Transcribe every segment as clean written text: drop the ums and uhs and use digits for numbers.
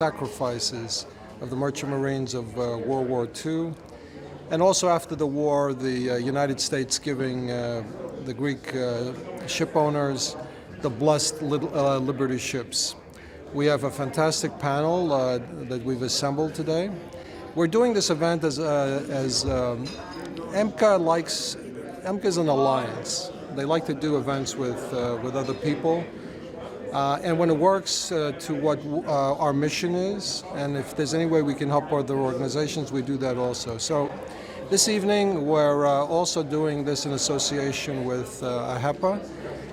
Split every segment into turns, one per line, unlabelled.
sacrifices of the merchant marines of World War II. And also after the war, the United States giving the Greek ship owners the blessed Liberty ships. We have a fantastic panel that we've assembled today. We're doing this event as EMCA is an alliance. They like to do events with other people. And when it works to what our mission is, and if there's any way we can help other organizations, we do that also. So this evening, we're also doing this in association with AHEPA,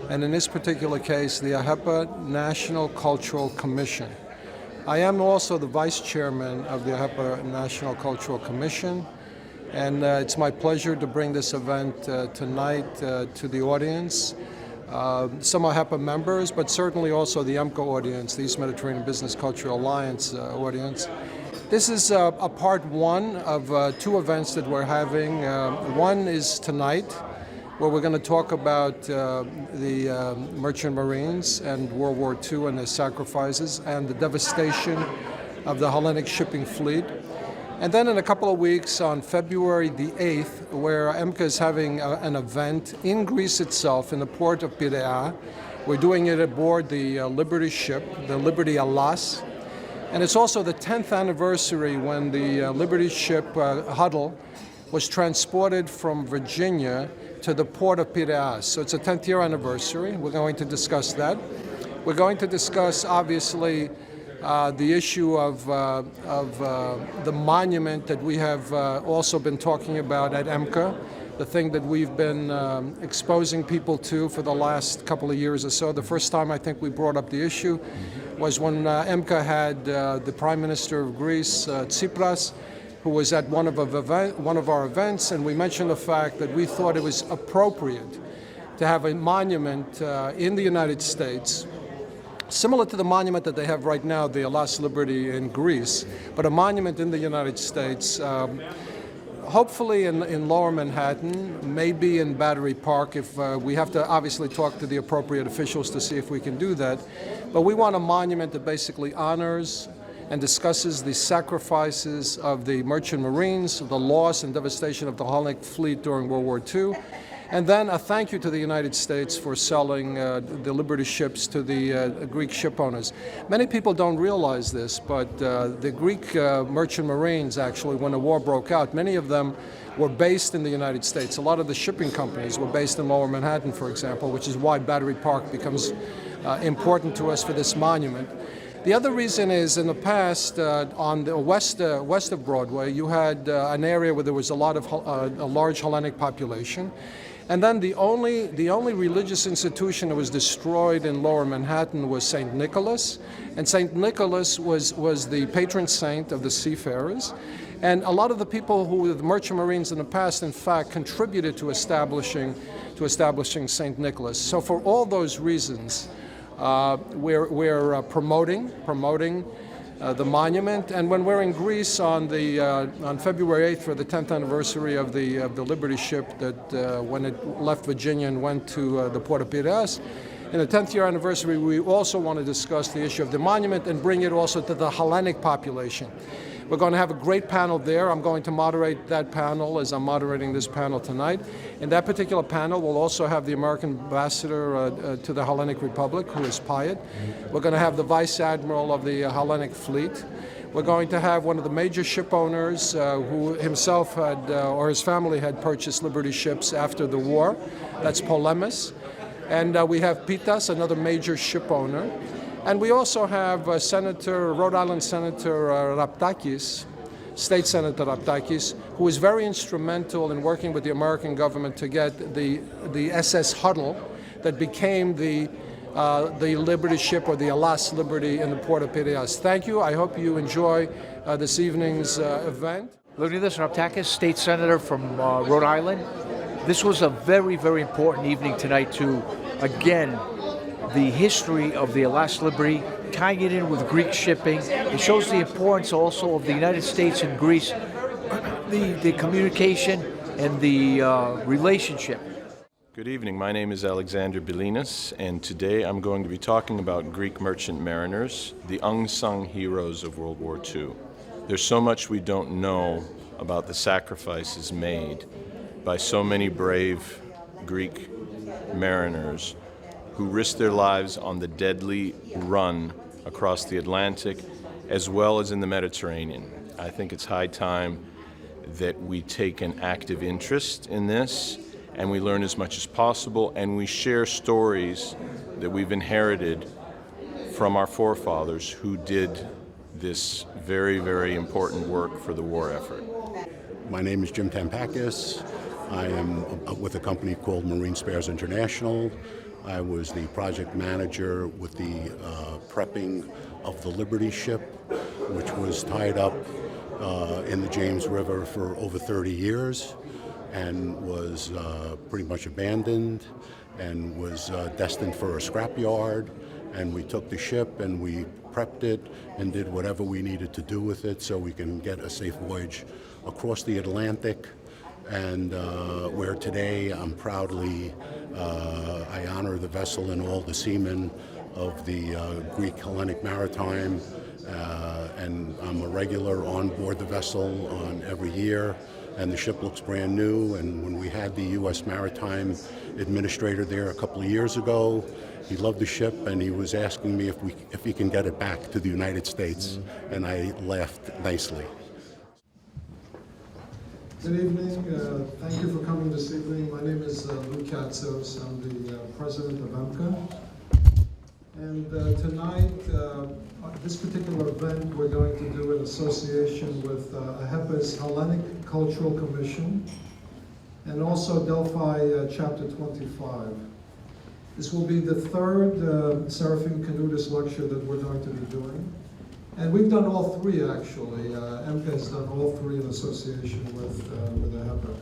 and in this particular case, the AHEPA National Cultural Commission. I am also the vice chairman of the AHEPA National Cultural Commission, and it's my pleasure to bring this event tonight to the audience. Some AHEPA members, but certainly also the EMCA audience, the East Mediterranean Business Cultural Alliance audience. This is a part one of two events that we're having. One is tonight, where we're going to talk about the merchant marines and World War II and their sacrifices and the devastation of the Hellenic shipping fleet. And then in a couple of weeks, on February the 8th, where EMCA is having an event in Greece itself, in the port of Piraeus. We're doing it aboard the Liberty ship, the Liberty Alas. And it's also the 10th anniversary when the Liberty ship Huddle was transported from Virginia to the port of Piraeus. So it's a 10th year anniversary. We're going to discuss that. We're going to discuss, obviously, the issue of the monument that we have also been talking about at EMCA, the thing that we've been exposing people to for the last couple of years or so. The first time I think we brought up the issue was when EMCA had the Prime Minister of Greece, Tsipras, who was at one of our events, and we mentioned the fact that we thought it was appropriate to have a monument in the United States similar to the monument that they have right now, the Alas Liberty in Greece, but a monument in the United States, hopefully in Lower Manhattan, maybe in Battery Park, if we have to obviously talk to the appropriate officials to see if we can do that. But we want a monument that basically honors and discusses the sacrifices of the merchant marines, the loss and devastation of the Hellenic fleet during World War II, and then a thank you to the United States for selling the Liberty ships to the Greek ship owners. Many people don't realize this, but the Greek merchant marines, actually, when the war broke out, many of them were based in the United States. A lot of the shipping companies were based in Lower Manhattan, for example, which is why Battery Park becomes important to us for this monument. The other reason is, in the past, on the west of Broadway, you had an area where there was a large Hellenic population. And then the only religious institution that was destroyed in Lower Manhattan was St. Nicholas. And St. Nicholas was the patron saint of the seafarers. And a lot of the people who were the merchant marines in the past, in fact, contributed to establishing St. Nicholas. So for all those reasons, we're promoting the monument, and when we're in Greece on February 8th for the 10th anniversary of the Liberty ship that when it left Virginia and went to the port of Piraeus, in the 10th year anniversary, we also want to discuss the issue of the monument and bring it also to the Hellenic population. We're going to have a great panel there. I'm going to moderate that panel as I'm moderating this panel tonight. In that particular panel, we'll also have the American ambassador to the Hellenic Republic, who is Pyatt. We're going to have the Vice Admiral of the Hellenic Fleet. We're going to have one of the major ship owners who himself had, or his family had purchased Liberty ships after the war. That's Polemis. And we have Pitas, another major ship owner. And we also have Rhode Island Senator Raptakis, State Senator Raptakis, who was very instrumental in working with the American government to get the SS Huddle that became the Liberty ship, or the Alas Liberty, in the port of Piraeus. Thank you. I hope you enjoy this evening's event.
Leonidas Raptakis, State Senator from Rhode Island. This was a very, very important evening tonight to, again, the history of the Alas Liberty, tying it in with Greek shipping. It shows the importance also of the United States and Greece, the communication and the relationship.
Good evening. My name is Alexandros Billinis, and today I'm going to be talking about Greek merchant mariners, the unsung heroes of World War II. There's so much we don't know about the sacrifices made by so many brave Greek mariners who risked their lives on the deadly run across the Atlantic as well as in the Mediterranean. I think it's high time that we take an active interest in this and we learn as much as possible and we share stories that we've inherited from our forefathers who did this very, very important work for the war effort.
My name is Jim Tampakis. I am with a company called Marine Spares International. I was the project manager with the prepping of the Liberty ship, which was tied up in the James River for over 30 years and was pretty much abandoned and was destined for a scrapyard. And we took the ship and we prepped it and did whatever we needed to do with it so we can get a safe voyage across the Atlantic. And where today I'm proudly, I honor the vessel and all the seamen of the Greek Hellenic Maritime, and I'm a regular on board the vessel on every year, and the ship looks brand new. And when we had the U.S. Maritime Administrator there a couple of years ago, he loved the ship and he was asking me if he can get it back to the United States, and I laughed nicely.
Good evening. Thank you for coming this evening. My name is Lou Katsos. I'm the president of AHEPA. And tonight, this particular event, we're going to do in association with AHEPA's Hellenic Cultural Commission and also Delphi Chapter 25. This will be the third Seraphim Canudis lecture that we're going to be doing. And we've done all three, actually. AHEPA has done all three in association with AHEPA.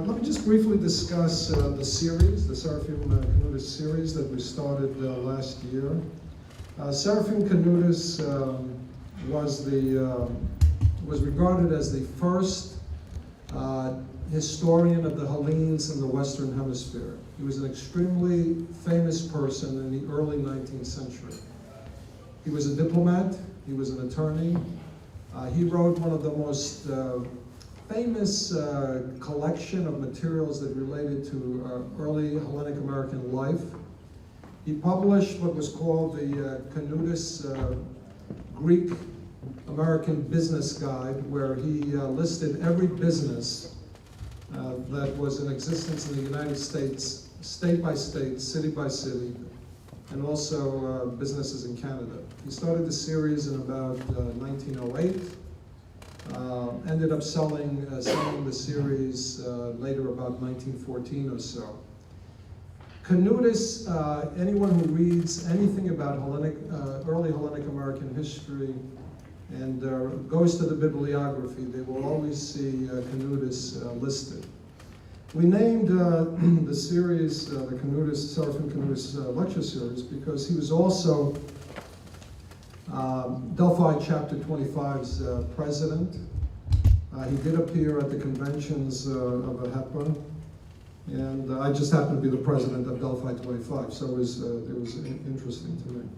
Let me just briefly discuss the series, the Seraphim Canudis series that we started last year. Seraphim Canudis was regarded as the first historian of the Hellenes in the Western Hemisphere. He was an extremely famous person in the early 19th century. He was a diplomat, he was an attorney. He wrote one of the most famous collection of materials that related to early Hellenic American life. He published what was called the Canudis Greek American Business Guide, where he listed every business that was in existence in the United States, state by state, city by city, and also businesses in Canada. He started the series in about 1908, ended up selling the series later about 1914 or so. Canudis, anyone who reads anything about early Hellenic American history and goes to the bibliography, they will always see Canudis listed. We named the series the Seraphim Canudis lecture series because he was also Delphi Chapter 25's president. He did appear at the conventions of AHEPA, and I just happened to be the president of Delphi 25, so it was interesting to me.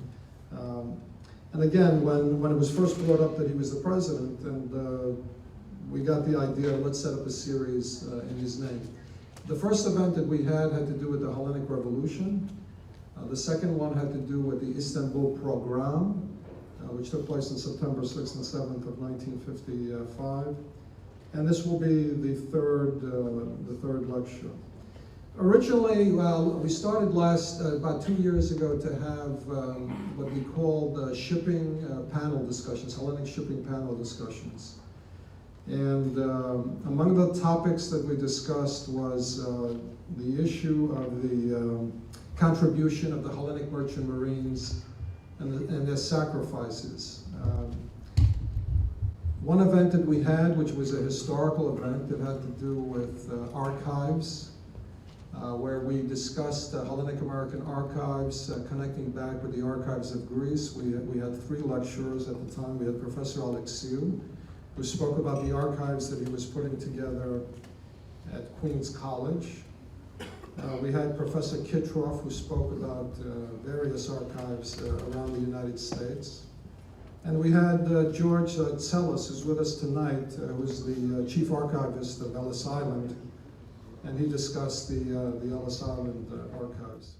And again, when it was first brought up that he was the president, and we got the idea, let's set up a series in his name. The first event that we had to do with the Hellenic Revolution. The second one had to do with the Istanbul Program, which took place on September 6th and 7th of 1955. And this will be the third lecture. Originally, we started about 2 years ago to have what we called shipping panel discussions, Hellenic shipping panel discussions. And among the topics that we discussed was the issue of the contribution of the Hellenic merchant marines and their sacrifices. One event that we had, which was a historical event that had to do with archives, where we discussed Hellenic American archives, connecting back with the archives of Greece. We had three lecturers at the time. We had Professor Alexandros, who spoke about the archives that he was putting together at Queens College. We had Professor Kitroff, who spoke about various archives around the United States. And we had George Tsellis, who's with us tonight, who's the chief archivist of Ellis Island, and he discussed the Ellis Island archives.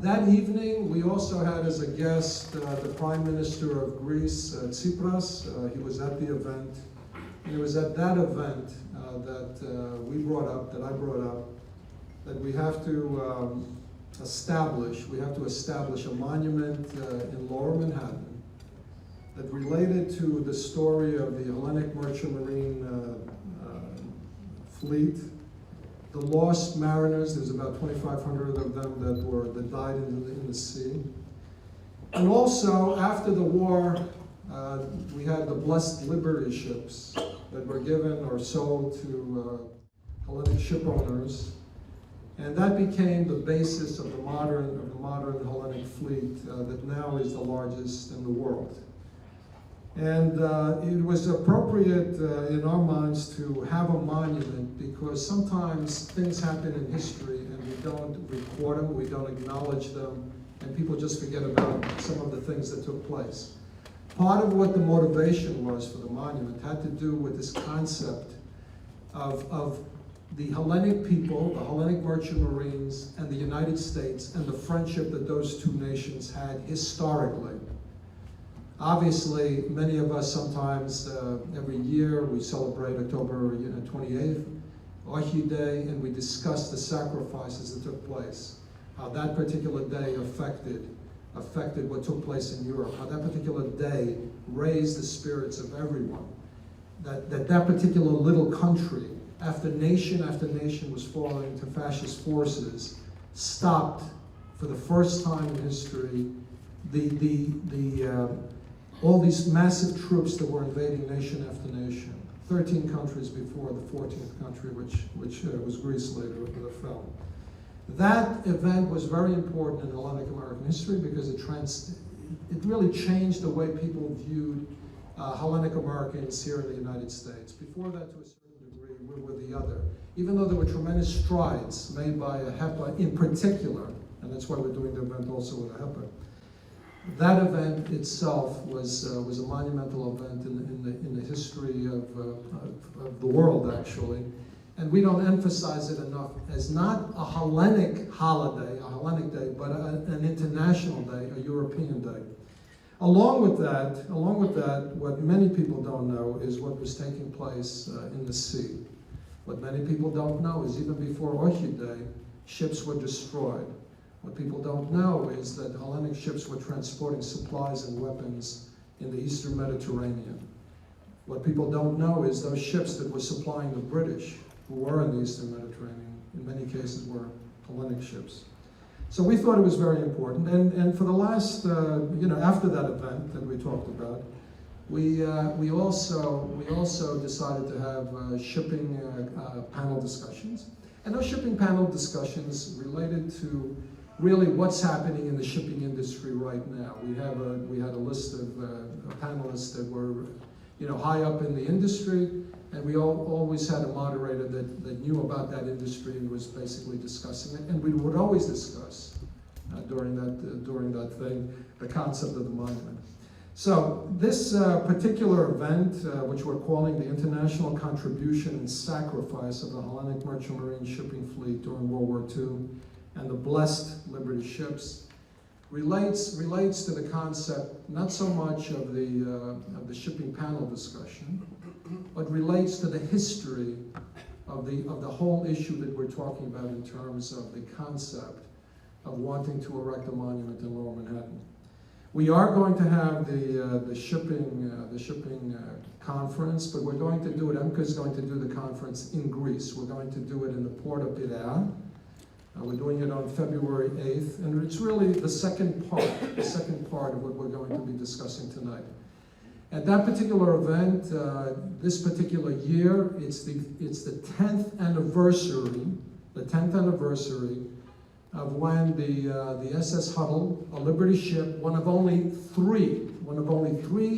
That evening, we also had as a guest the Prime Minister of Greece, Tsipras. He was at the event. And it was at that event that we brought up, that I brought up, that we have to establish a monument in Lower Manhattan that related to the story of the Hellenic merchant marine fleet, the lost mariners. There's about 2,500 of them that died in the sea. And also, after the war, we had the Blessed Liberty ships that were given or sold to Hellenic ship owners. And that became the basis of the modern Hellenic fleet that now is the largest in the world. And it was appropriate in our minds to have a monument because sometimes things happen in history and we don't record them, we don't acknowledge them, and people just forget about some of the things that took place. Part of what the motivation was for the monument had to do with this concept of the Hellenic people, the Hellenic merchant marines, and the United States, and the friendship that those two nations had historically. Obviously, many of us sometimes, every year, we celebrate October 28th, Ohi Day, and we discuss the sacrifices that took place, how that particular day affected what took place in Europe, how that particular day raised the spirits of everyone, that particular little country, after nation was falling to fascist forces, stopped for the first time in history all these massive troops that were invading nation after nation. 13 countries before the 14th country, which was Greece later, that fell. That event was very important in Hellenic American history because it really changed the way people viewed Hellenic Americans here in the United States. Before that, to a certain degree, we were the other. Even though there were tremendous strides made by AHEPA in particular, and that's why we're doing the event also with AHEPA, that event itself was a monumental event in the history of the world, actually. And we don't emphasize it enough as not a Hellenic holiday, a Hellenic day, but an international day, a European day. Along with that, what many people don't know is what was taking place in the sea. What many people don't know is even before Ohi Day, ships were destroyed. What people don't know is that Hellenic ships were transporting supplies and weapons in the Eastern Mediterranean. What people don't know is those ships that were supplying the British, who were in the Eastern Mediterranean, in many cases were Hellenic ships. So we thought it was very important. And for the last, after that event that we talked about, we also decided to have shipping panel discussions. And those shipping panel discussions related to really what's happening in the shipping industry right now. We had a list of panelists that were high up in the industry, and we always had a moderator that knew about that industry and was basically discussing it. And we would always discuss during that thing the concept of the monument. So this particular event, which we're calling the International Contribution and Sacrifice of the Hellenic Merchant Marine Shipping Fleet during World War II, and the Blessed Liberty ships, relates to the concept not so much of the shipping panel discussion, but relates to the history of the whole issue that we're talking about in terms of the concept of wanting to erect a monument in Lower Manhattan. We are going to have the shipping conference, but we're going to do it. EMCA is going to do the conference in Greece. We're going to do it in the port of Piraeus. We're doing it on February 8th, and it's really the second part of what we're going to be discussing tonight. At that particular event, this particular year, it's the 10th anniversary of when the SS Huttle, a Liberty ship, one of only three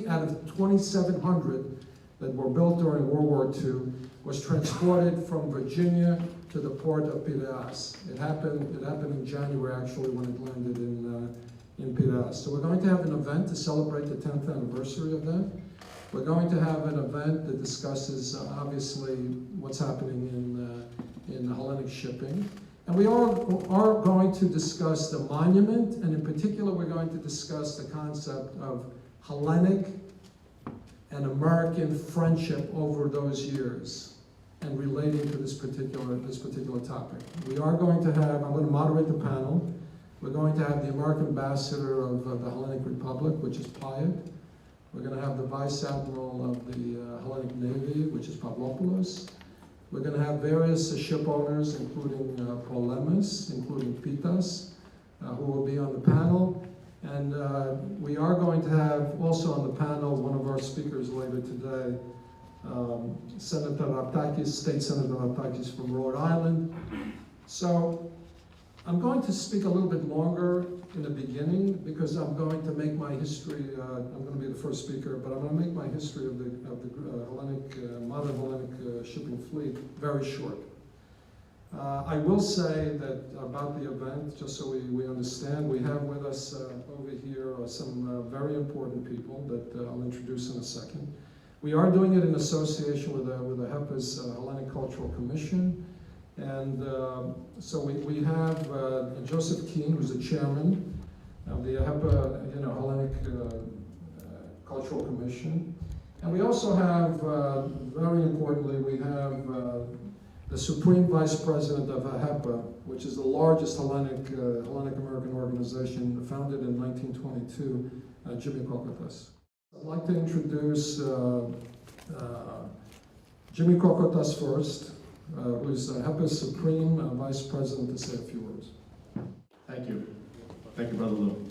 out of 2,700 that were built during World War II was transported from Virginia to the port of Piraeus. It happened in January, actually, when it landed in Piraeus. So we're going to have an event to celebrate the 10th anniversary of that. We're going to have an event that discusses, obviously, what's happening in Hellenic shipping. And we are going to discuss the monument, and in particular, we're going to discuss the concept of Hellenic and American friendship over those years and relating to this particular topic. We are going to have, I'm going to moderate the panel. We're going to have the American ambassador of the Hellenic Republic, which is Pyatt. We're going to have the Vice Admiral of the Hellenic Navy, which is Pavlopoulos. We're going to have various ship owners, including Polemis, including Pitas, who will be on the panel. And we are going to have also on the panel one of our speakers later today, Senator Raptakis, State Senator Raptakis from Rhode Island. So I'm going to speak a little bit longer in the beginning because I'm going to make my history, I'm going to be the first speaker, but I'm going to make my history of the Hellenic, modern Hellenic shipping fleet very short. I will say that about the event, just so we understand, we have with us over here some very important people that I'll introduce in a second. We are doing it in association with AHEPA's Hellenic Cultural Commission. And so we have Joseph Keane, who's the chairman of the AHEPA, Hellenic Cultural Commission. And we also have, very importantly, we have the Supreme Vice President of AHEPA, which is the largest Hellenic American organization, founded in 1922, Jimmy Kokotas. I'd like to introduce Jimmy Kokotas first, who is AHEPA's Supreme Vice President, to say a few words.
Thank you. Thank you, Brother Lou.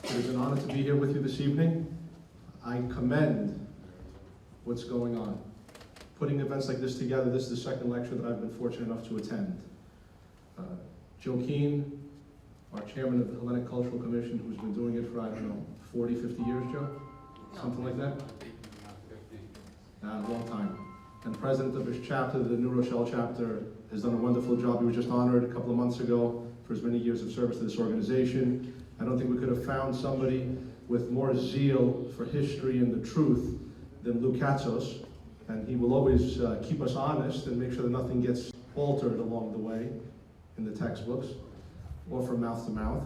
It is an honor to be here with you this evening. I commend what's going on. Putting events like this together, this is the second lecture that I've been fortunate enough to attend. Joe Keane, our chairman of the Hellenic Cultural Commission, who's been doing it for, 40, 50 years, Joe? Something like that? A long time. And the president of his chapter, the New Rochelle chapter, has done a wonderful job. He was just honored a couple of months ago for his many years of service to this organization. I don't think we could have found somebody with more zeal for history and the truth than Lou Katsos. And he will always keep us honest and make sure that nothing gets altered along the way in the textbooks or from mouth to mouth.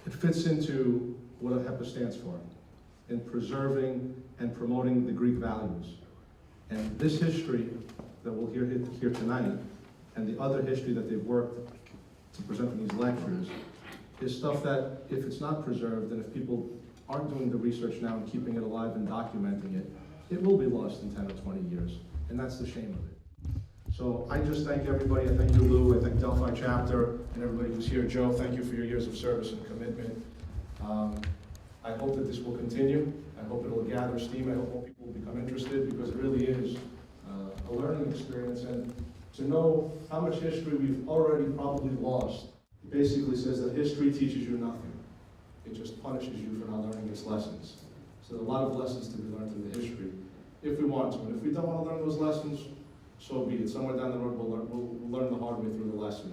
It fits into what AHEPA stands for, in preserving and promoting the Greek values. And this history that we'll hear here tonight, and the other history that they've worked to present in these lectures, is stuff that, if it's not preserved, and if people aren't doing the research now and keeping it alive and documenting it, it will be lost in 10 or 20 years. And that's the shame of it. So I just thank everybody. I thank you, Lou. I thank Delphi Chapter and everybody who's here. Joe, thank you for your years of service and commitment. I hope that this will continue. I hope it'll gather steam. I hope more people will become interested, because it really is a learning experience. And to know how much history we've already probably lost, it basically says that history teaches you nothing. It just punishes you for not learning its lessons. So there are a lot of lessons to be learned in the history, if we want to. And if we don't want to learn those lessons, so be it. Somewhere down the road, we'll learn the hard way through the lesson.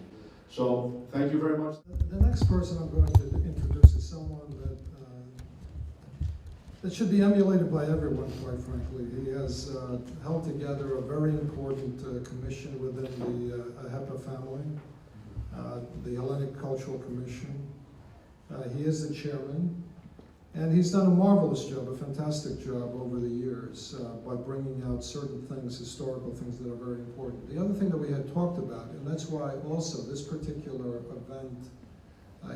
So thank you very much.
The next person I'm going to introduce is someone that should be emulated by everyone, quite frankly. He has held together a very important commission within the AHEPA family, the Hellenic Cultural Commission. He is the chairman, and he's done a marvelous job, a fantastic job over the years by bringing out certain things, historical things that are very important. The other thing that we had talked about, and that's why also this particular event,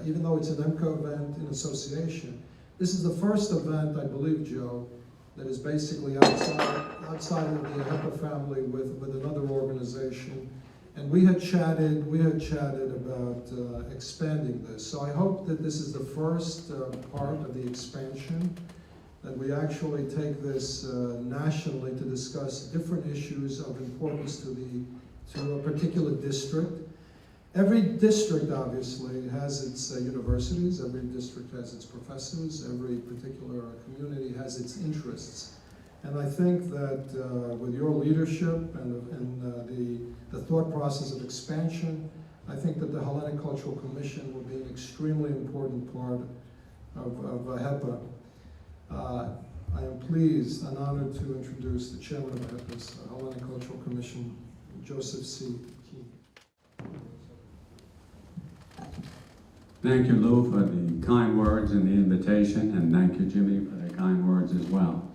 even though it's an EMCO event in association, this is the first event, I believe, Joe, that is basically outside of the AHEPA family with another organization. And we had chatted about expanding this. So I hope that this is the first part of the expansion, that we actually take this nationally to discuss different issues of importance to a particular district. Every district, obviously, has its universities, every district has its professors, every particular community has its interests. And I think that with your leadership and the thought process of expansion, I think that the Hellenic Cultural Commission will be an extremely important part of AHEPA. I am pleased and honored to introduce the chairman of AHEPA's Hellenic Cultural Commission, Joseph C. Keane.
Thank you, Lou, for the kind words and the invitation, and thank you, Jimmy, for the kind words as well.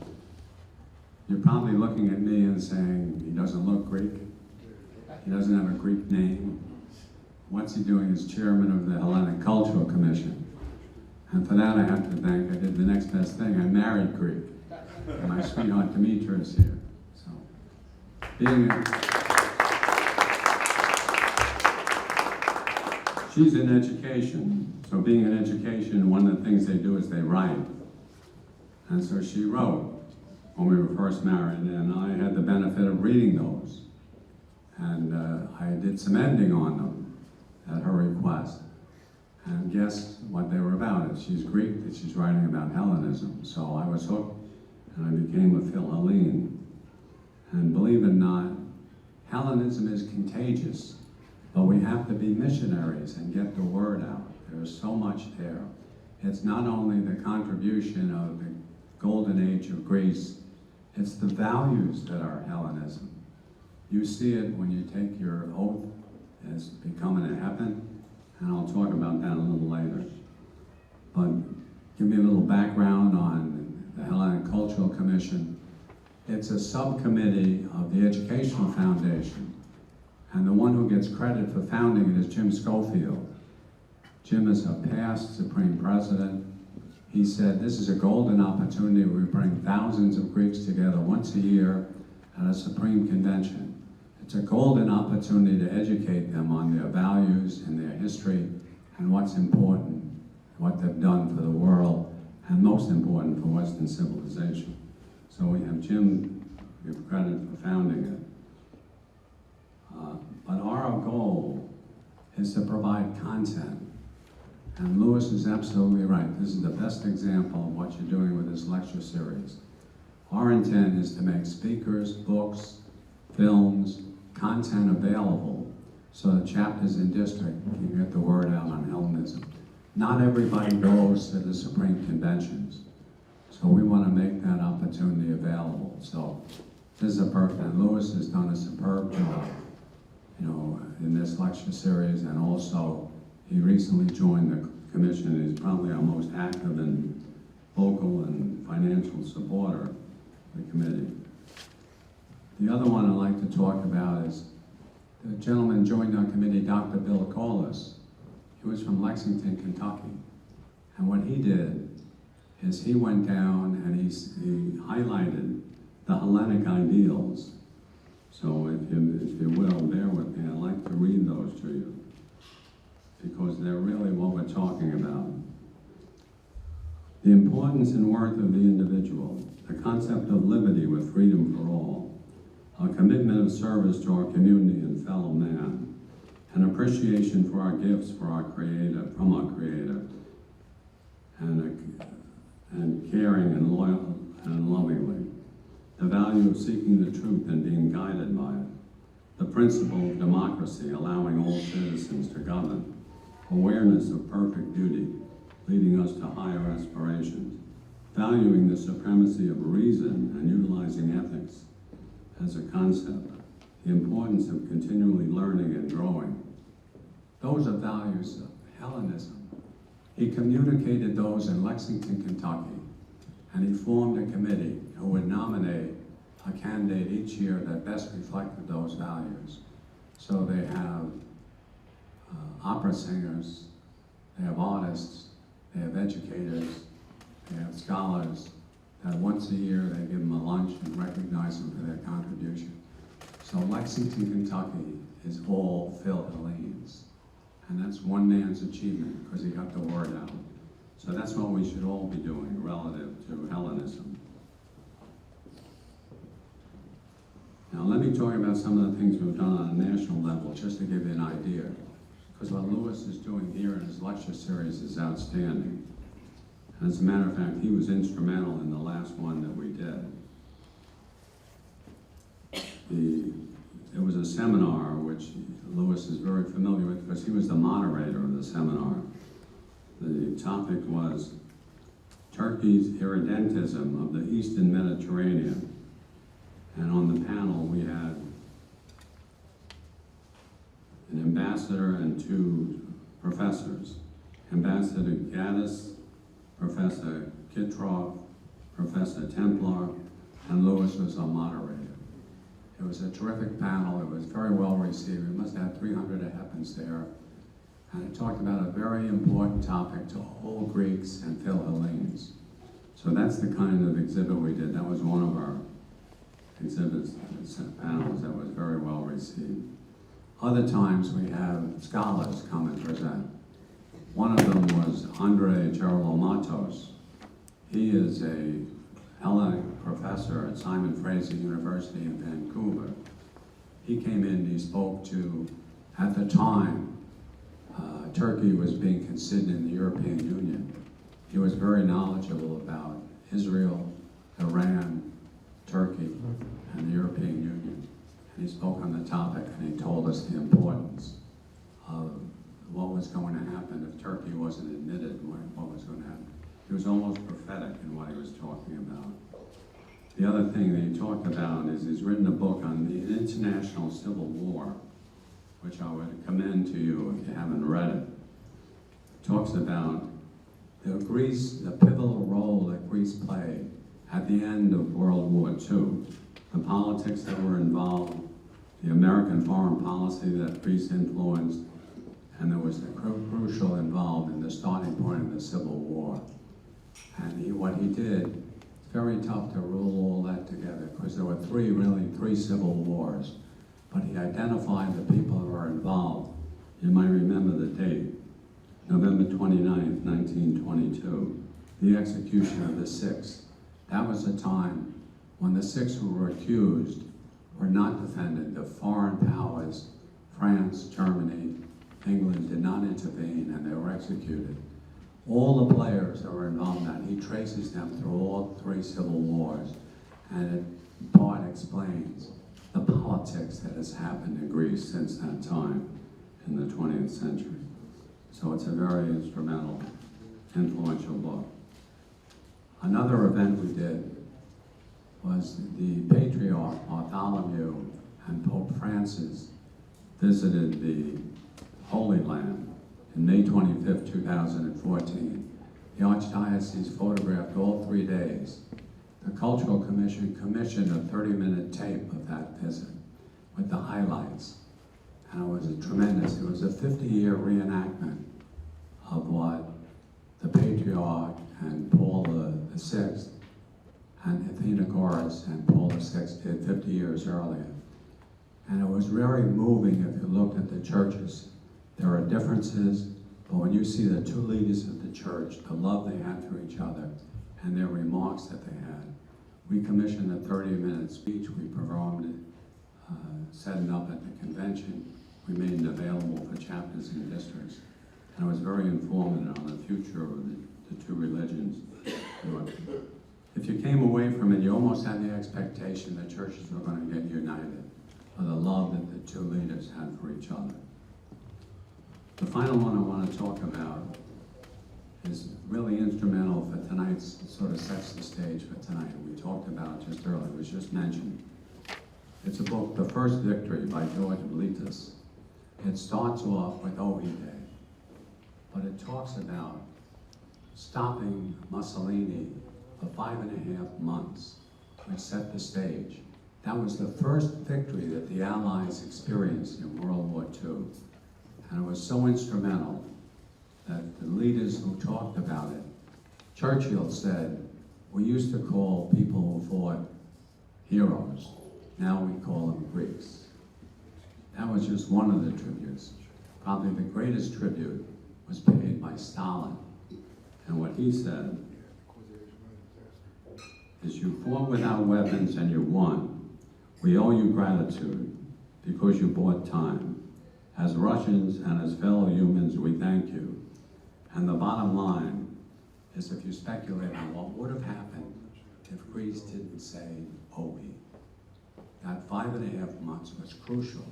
You're probably looking at me and saying, he doesn't look Greek, he doesn't have a Greek name. What's he doing as chairman of the Hellenic Cultural Commission? And for that I have to thank, I did the next best thing, I married Greek. And my sweetheart Demetra is here. So, she's in education, so being in education, one of the things they do is they write. And so she wrote when we were first married, and I had the benefit of reading those. And I did some editing on them at her request. And guess what they were about? She's Greek, that she's writing about Hellenism. So I was hooked, and I became a Philhellene. And believe it or not, Hellenism is contagious. But we have to be missionaries and get the word out. There's so much there. It's not only the contribution of the golden age of Greece, it's the values that are Hellenism. You see it when you take your oath as becoming a AHEPan, and I'll talk about that a little later. But give me a little background on the Hellenic Cultural Commission. It's a subcommittee of the Educational Foundation. And the one who gets credit for founding it is Jim Schofield. Jim is a past Supreme President. He said, this is a golden opportunity where we bring thousands of Greeks together once a year at a Supreme Convention. It's a golden opportunity to educate them on their values and their history and what's important, what they've done for the world, and most important for Western civilization. So we have Jim give credit for founding it. But our goal is to provide content. And Louis is absolutely right. This is the best example of what you're doing with this lecture series. Our intent is to make speakers, books, films, content available so that chapters in district can get the word out on Hellenism. Not everybody goes to the Supreme Conventions. So we want to make that opportunity available. So this is a perfect, and Louis has done a superb job, in this lecture series, and also he recently joined the commission. He's probably our most active and vocal and financial supporter of the committee. The other one I'd like to talk about is the gentleman joined our committee, Dr. Bill Collis. He was from Lexington, Kentucky. And what he did is he went down and he highlighted the Hellenic ideals. So if you will, bear with me, I'd like to read those to you, because they're really what we're talking about. The importance and worth of the individual, the concept of liberty with freedom for all, a commitment of service to our community and fellow man, an appreciation for our gifts from our Creator, and caring and loyal and lovingly, the value of seeking the truth and being guided by it, the principle of democracy, allowing all citizens to govern, awareness of perfect duty, leading us to higher aspirations, valuing the supremacy of reason and utilizing ethics as a concept, the importance of continually learning and growing. Those are values of Hellenism. He communicated those in Lexington, Kentucky, and he formed a committee who would nominate a candidate each year that best reflected those values. So they have opera singers, they have artists, they have educators, they have scholars, that once a year they give them a lunch and recognize them for their contribution. So Lexington, Kentucky is all Philhellenes. And that's one man's achievement because he got the word out. So that's what we should all be doing relative to Hellenism. Now let me talk about some of the things we've done on a national level just to give you an idea, because what Lewis is doing here in his lecture series is outstanding. And as a matter of fact, he was instrumental in the last one that we did. It was a seminar which Lewis is very familiar with because he was the moderator of the seminar. The topic was Turkey's irredentism of the Eastern Mediterranean. And on the panel we had an ambassador and two professors. Ambassador Gaddis, Professor Kitrov, Professor Templar, and Lewis was our moderator. It was a terrific panel. It was very well received. We must have 300 AHEPAs there. And it talked about a very important topic to all Greeks and Phil-Hellenes. So that's the kind of exhibit we did. That was one of our exhibits, panels that was very well received. Other times we have scholars come and present. One of them was Andrei Gerolomatos. He is a Hellenic professor at Simon Fraser University in Vancouver. He came in and he spoke to, at the time, Turkey was being considered in the European Union. He was very knowledgeable about Israel, Iran, Turkey, and the European Union. And he spoke on the topic and he told us the importance of what was going to happen if Turkey wasn't admitted, what was going to happen. He was almost prophetic in what he was talking about. The other thing that he talked about is he's written a book on the international civil war, which I would commend to you if you haven't read it. It talks about the pivotal role that Greece played at the end of World War II, the politics that were involved, the American foreign policy that Greece influenced, and there was the crucial involved in the starting point of the Civil War. And what he did, it's very tough to rule all that together because there were three civil wars. But he identified the people who were involved. You might remember the date, November 29th, 1922, the execution of the Six. That was a time when the six who were accused were not defended. The foreign powers, France, Germany, England, did not intervene and they were executed. All the players that were involved in that, he traces them through all three civil wars, and it part explains the politics that has happened in Greece since that time in the 20th century. So it's a very instrumental, influential book. Another event we did was the Patriarch Bartholomew and Pope Francis visited the Holy Land in May 25th, 2014. The Archdiocese photographed all 3 days. The Cultural Commission commissioned a 30-minute tape of that visit with the highlights. And it was it was a 50-year reenactment of what the Patriarch and Paul VI and Athenagoras and Paul VI did 50 years earlier. And it was very moving if you looked at the churches. There are differences, but when you see the two leaders of the church, the love they had for each other, and their remarks that they had. We commissioned a 30-minute speech. We performed it, set it up at the convention. We made it available for chapters and districts. And it was very informative on the future of the two religions. If you came away from it, you almost had the expectation that churches were going to get united for the love that the two leaders had for each other. The final one I want to talk about is really instrumental for tonight's, sort of sets the stage for tonight. We talked about it just earlier, it was just mentioned. It's a book, The First Victory by George Billinis. It starts off with AHEPA, but it talks about stopping Mussolini for 5.5 months, which set the stage. That was the first victory that the Allies experienced in World War II. And it was so instrumental that the leaders who talked about it, Churchill said, we used to call people who fought heroes. Now we call them Greeks. That was just one of the tributes. Probably the greatest tribute was paid by Stalin. And what he said is, you fought without weapons and you won. We owe you gratitude because you bought time. As Russians and as fellow humans, we thank you. And the bottom line is, if you speculate on what would have happened if Greece didn't say OE, that 5.5 months was crucial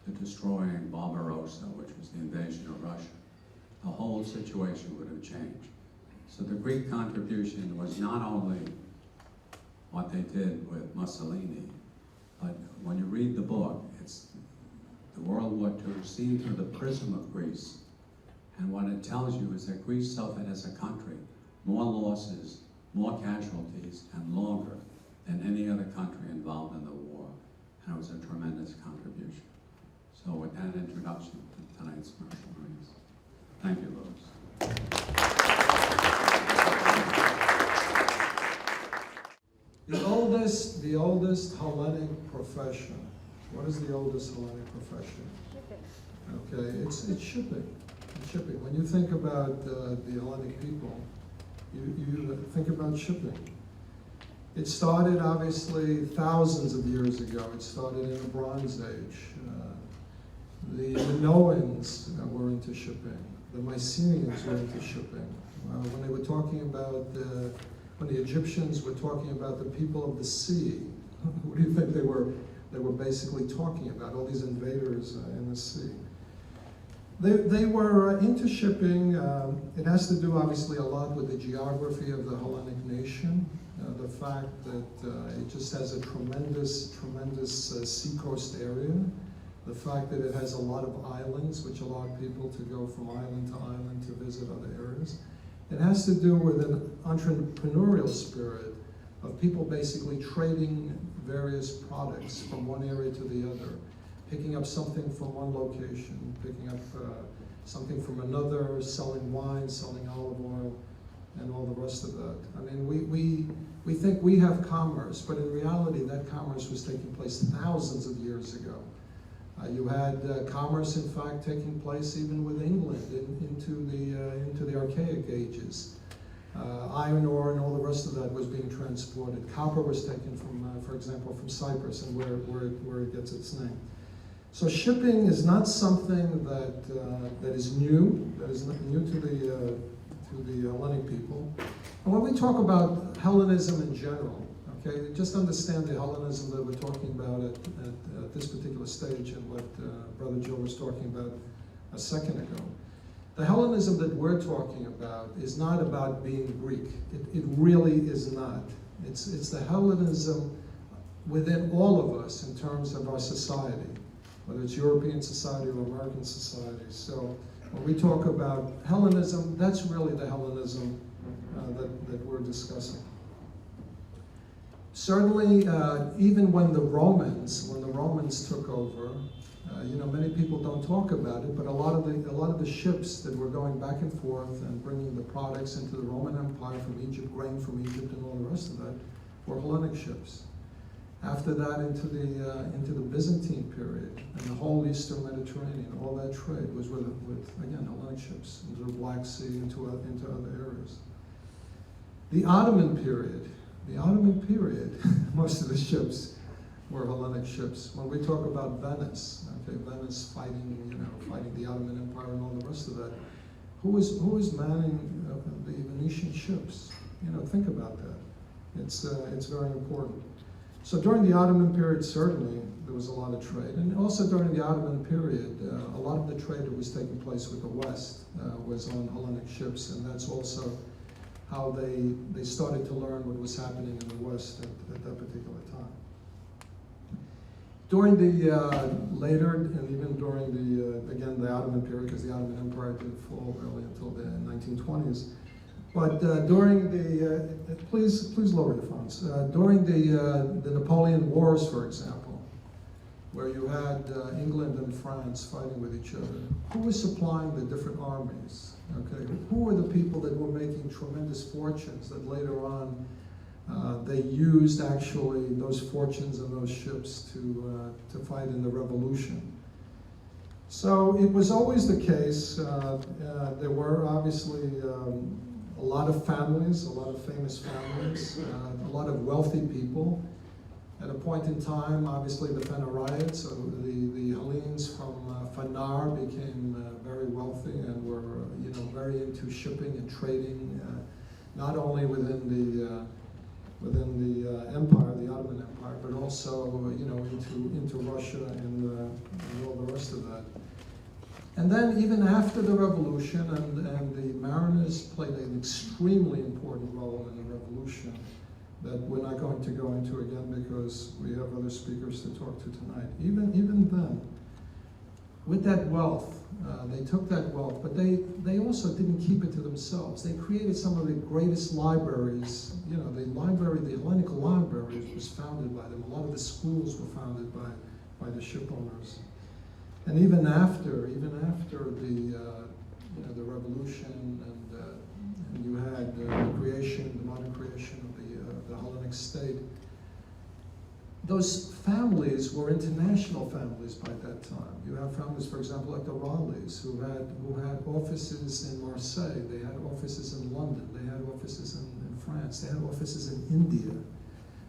to destroying Barbarossa, which was the invasion of Russia. The whole situation would have changed. So the Greek contribution was not only what they did with Mussolini, but when you read the book, it's the World War II seen through the prism of Greece. And what it tells you is that Greece suffered as a country more losses, more casualties, and longer than any other country involved in the war. And it was a tremendous contribution. So with that introduction to tonight's Merchant Marines, thank you, Louis.
The oldest Hellenic profession. What is the oldest Hellenic profession? Okay, it's shipping. It's shipping. When you think about the Hellenic people, you think about shipping. It started obviously thousands of years ago. It started in the Bronze Age. The Minoans were into shipping. The Mycenaeans were into shipping. When they were talking about when the Egyptians were talking about the people of the sea, what do you think they were basically talking about? All these invaders in the sea. They were into shipping. It has to do obviously a lot with the geography of the Hellenic nation. The fact that it just has a tremendous seacoast area. The fact that it has a lot of islands, which allowed people to go from island to island to visit other areas. It has to do with an entrepreneurial spirit of people basically trading various products from one area to the other, picking up something from one location, picking up something from another, selling wine, selling olive oil, and all the rest of that. I mean, we think we have commerce, but in reality, that commerce was taking place thousands of years ago. You had commerce, in fact, taking place even with England into the archaic ages. Iron ore and all the rest of that was being transported. Copper was taken from, for example, from Cyprus, and where it gets its name. So shipping is not something that is new. That is not new to the Hellenic people. And when we talk about Hellenism in general, okay, just understand the Hellenism that we're talking about at this particular stage and what Brother Joe was talking about a second ago. The Hellenism that we're talking about is not about being Greek. It really is not. It's the Hellenism within all of us in terms of our society, whether it's European society or American society. So when we talk about Hellenism, that's really the Hellenism that we're discussing. Certainly, even when the Romans took over, many people don't talk about it, but a lot of the ships that were going back and forth and bringing the products into the Roman Empire from Egypt, grain from Egypt, and all the rest of that, were Hellenic ships. After that, into the Byzantine period and the whole Eastern Mediterranean, all that trade was with again Hellenic ships into the Black Sea, into other areas. The Ottoman period, most of the ships were Hellenic ships. When we talk about Venice, okay, Venice fighting the Ottoman Empire and all the rest of that, who was manning the Venetian ships? Think about that. It's very important. So during the Ottoman period, certainly there was a lot of trade, and also during the Ottoman period, a lot of the trade that was taking place with the West was on Hellenic ships, and that's also how they started to learn what was happening in the West at that particular time. During the later, and even during the Ottoman period, because the Ottoman Empire didn't fall really until the 1920s, but during the, please lower your phones, during the Napoleon Wars, for example, where you had England and France fighting with each other, who was supplying the different armies? Okay, who were the people that were making tremendous fortunes that later on they used actually those fortunes and those ships to fight in the revolution? So it was always the case. There were obviously a lot of families, a lot of famous families, a lot of wealthy people At a point in time, obviously the Fena riots, so the Hellenes from Fanar became very wealthy and were very into shipping and trading, not only within the empire, the Ottoman Empire, but also into Russia and all the rest of that. And then even after the revolution, and the mariners played an extremely important role in the revolution that we're not going to go into again because we have other speakers to talk to tonight. Even then, with that wealth, they took that wealth, but they also didn't keep it to themselves. They created some of the greatest libraries. The Hellenic library was founded by them. A lot of the schools were founded by the ship owners. And even after the revolution, and you had the modern creation of the Hellenic state, those families were international families by that time. You have families, for example, like the Raleighs, who had offices in Marseille, they had offices in London, they had offices in France, they had offices in India,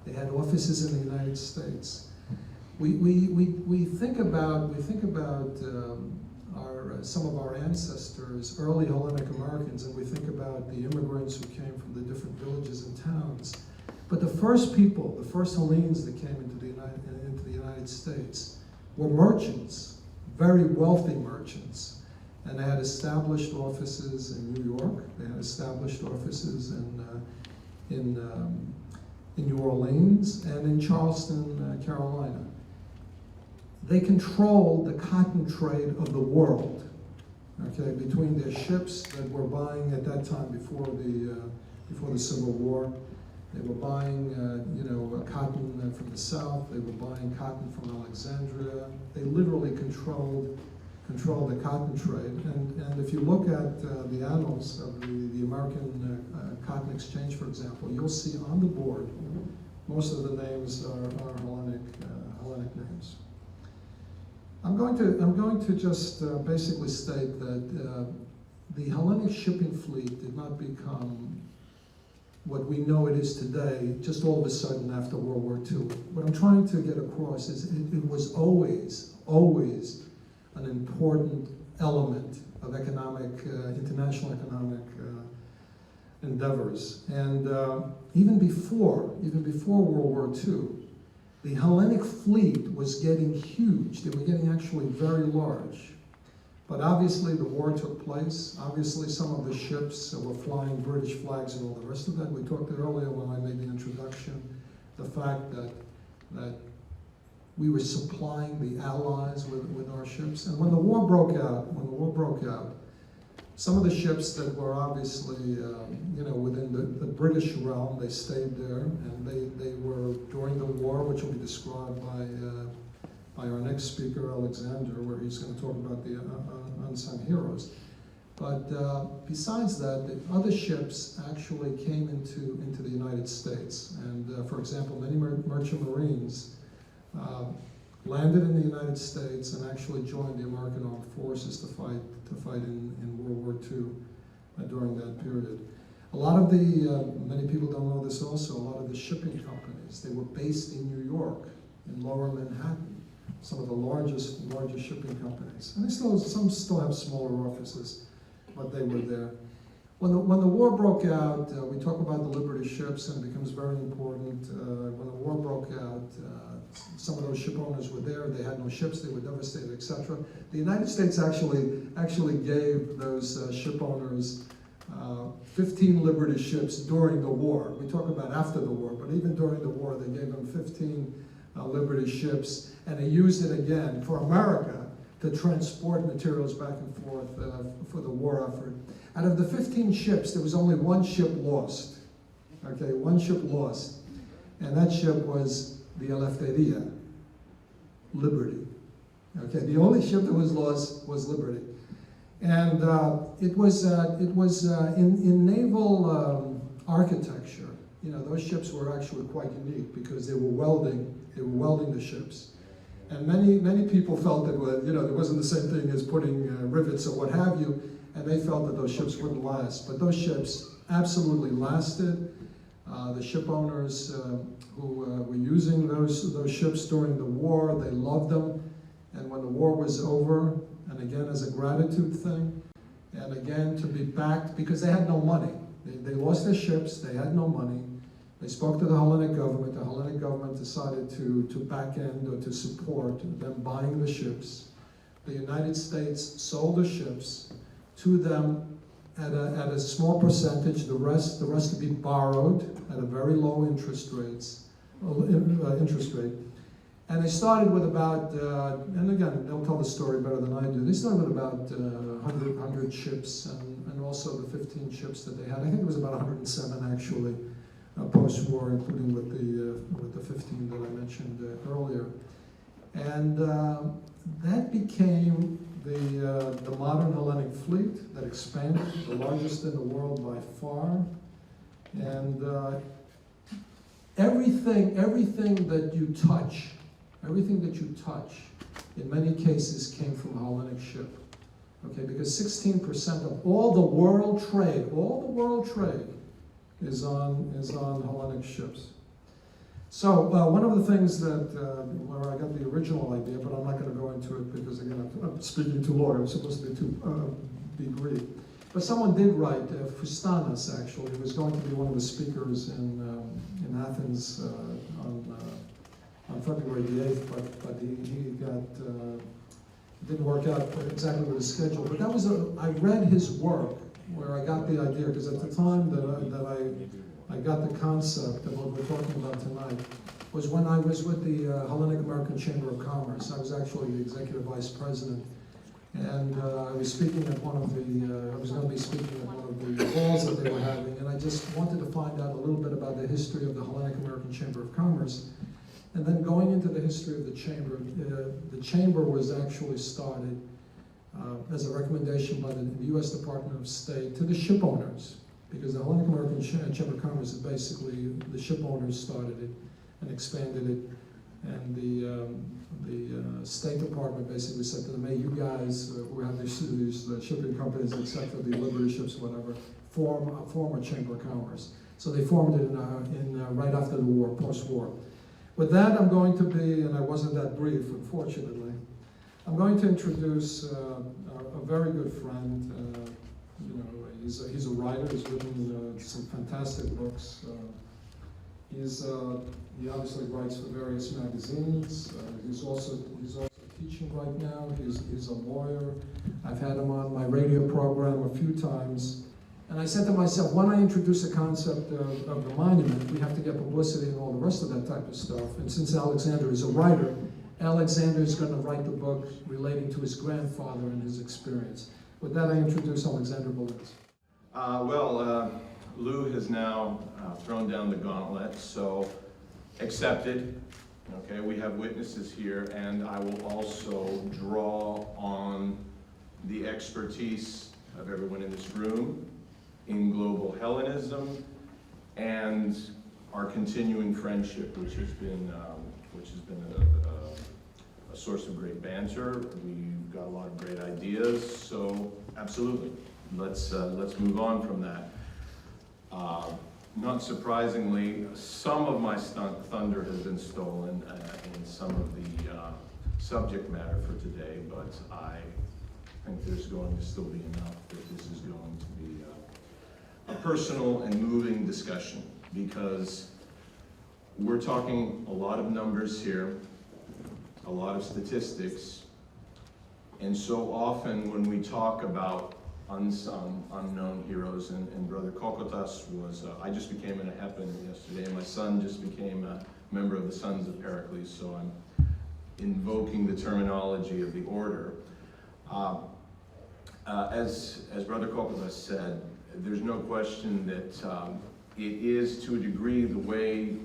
they had offices in the United States. We think about some of our ancestors, early Hellenic Americans, and we think about the immigrants who came from the different villages and towns. But the first people, the first Hellenes that came into the United States were merchants, very wealthy merchants. And they had established offices in New York, they had established offices in New Orleans and in Charleston, Carolina. They controlled the cotton trade of the world, okay, between their ships that were buying at that time before the Civil War. They were buying, cotton from the south. They were buying cotton from Alexandria. They literally controlled the cotton trade. And if you look at the annals of the American Cotton Exchange, for example, you'll see on the board most of the names are Hellenic names. I'm going to just basically state that the Hellenic shipping fleet did not become what we know it is today, just all of a sudden after World War II. What I'm trying to get across is it was always an important element of international economic endeavors. And even before World War II, the Hellenic fleet was getting huge. They were getting actually very large. But obviously the war took place. Obviously some of the ships were flying British flags and all the rest of that. We talked earlier when I made the introduction, the fact that we were supplying the Allies with our ships. And when the war broke out, some of the ships that were obviously within the British realm, they stayed there, and they were during the war, which will be described by our next speaker, Alexander, where he's going to talk about the unsung heroes. But besides that, the other ships actually came into the United States. And for example, many merchant marines landed in the United States and actually joined the American Armed Forces to fight in World War II during that period. A lot of many people don't know this also, a lot of the shipping companies, they were based in New York, in Lower Manhattan. Some of the largest shipping companies. And some still have smaller offices, but they were there. When the war broke out, we talk about the Liberty ships, and it becomes very important. When the war broke out, some of those ship owners were there. They had no ships. They were devastated, etc. The United States actually gave those ship owners 15 Liberty ships during the war. We talk about after the war, but even during the war, they gave them 15 Liberty ships, and they used it again for America to transport materials back and forth for the war effort. Out of the 15 ships, there was only one ship lost. Okay, one ship lost, and that ship was the Eleftheria, Liberty. Okay, the only ship that was lost was Liberty, and it was in naval architecture. Those ships were actually quite unique because they were welding the ships. And many people felt that it wasn't the same thing as putting rivets or what have you, and they felt that those ships wouldn't last. But those ships absolutely lasted. The ship owners who were using those ships during the war, they loved them. And when the war was over, and again as a gratitude thing, and again to be backed, because they had no money. They lost their ships, they had no money. They spoke to the Hellenic government. The Hellenic government decided to back end or to support them buying the ships. The United States sold the ships to them at a small percentage. The rest to be borrowed at a very low interest rate. And they started with about, and again, they'll tell the story better than I do. They started with about 100 ships and also the 15 ships that they had. I think it was about 107 actually, post-war, including with the 15 that I mentioned earlier. And that became the modern Hellenic fleet that expanded, the largest in the world by far. And everything that you touch, in many cases came from a Hellenic ship. Okay, because 16% of all the world trade is on Hellenic ships. So one of the things that, where I got the original idea, but I'm not going to go into it because again, I'm speaking too long. I'm supposed to be brief. But someone did write, Fustanas actually, who was going to be one of the speakers in Athens on February the 8th, but he got, didn't work out exactly with his schedule. But that was, I read his work where I got the idea, because at the time that I got the concept of what we're talking about tonight was when I was with the Hellenic American Chamber of Commerce. I was actually the executive vice president. And I was speaking at one of the, I was going to be speaking at one of the halls that they were having, and I just wanted to find out a little bit about the history of the Hellenic American Chamber of Commerce. And then going into the history of the chamber was actually started as a recommendation by the U.S. Department of State to the ship owners, because the Hellenic American Chamber of Commerce is basically, the ship owners started it and expanded it. And the State Department basically said to them, hey, you guys who have these shipping companies, etc., the Liberty ships, whatever, form a Chamber of Commerce. So they formed it right after the war, post-war. With that, I'm going to be, and I wasn't that brief, unfortunately, I'm going to introduce a very good friend. You know, he's a writer. He's written some fantastic books. He obviously writes for various magazines. He's also teaching right now. He's a lawyer. I've had him on my radio program a few times. And I said to myself, when I introduce the concept of the monument, we have to get publicity and all the rest of that type of stuff. And since Alexander is a writer, Alexander is going to write the book relating to his grandfather and his experience. With that, I introduce Alexander Billinis.
Lou has now thrown down the gauntlet, so accepted. Okay, we have witnesses here, and I will also draw on the expertise of everyone in this room in global Hellenism and our continuing friendship, which has been a source of great banter. We've got a lot of great ideas, so absolutely, let's move on from that. Not surprisingly, some of my thunder has been stolen in some of the subject matter for today, but I think there's going to still be enough that this is going to be a personal and moving discussion, because we're talking a lot of numbers here, a lot of statistics, and so often when we talk about unsung, unknown heroes, and Brother Kokotas was, I just became an AHEPA yesterday, and my son just became a member of the Sons of Pericles, so I'm invoking the terminology of the order. As Brother Kokotas said, there's no question that it is to a degree the way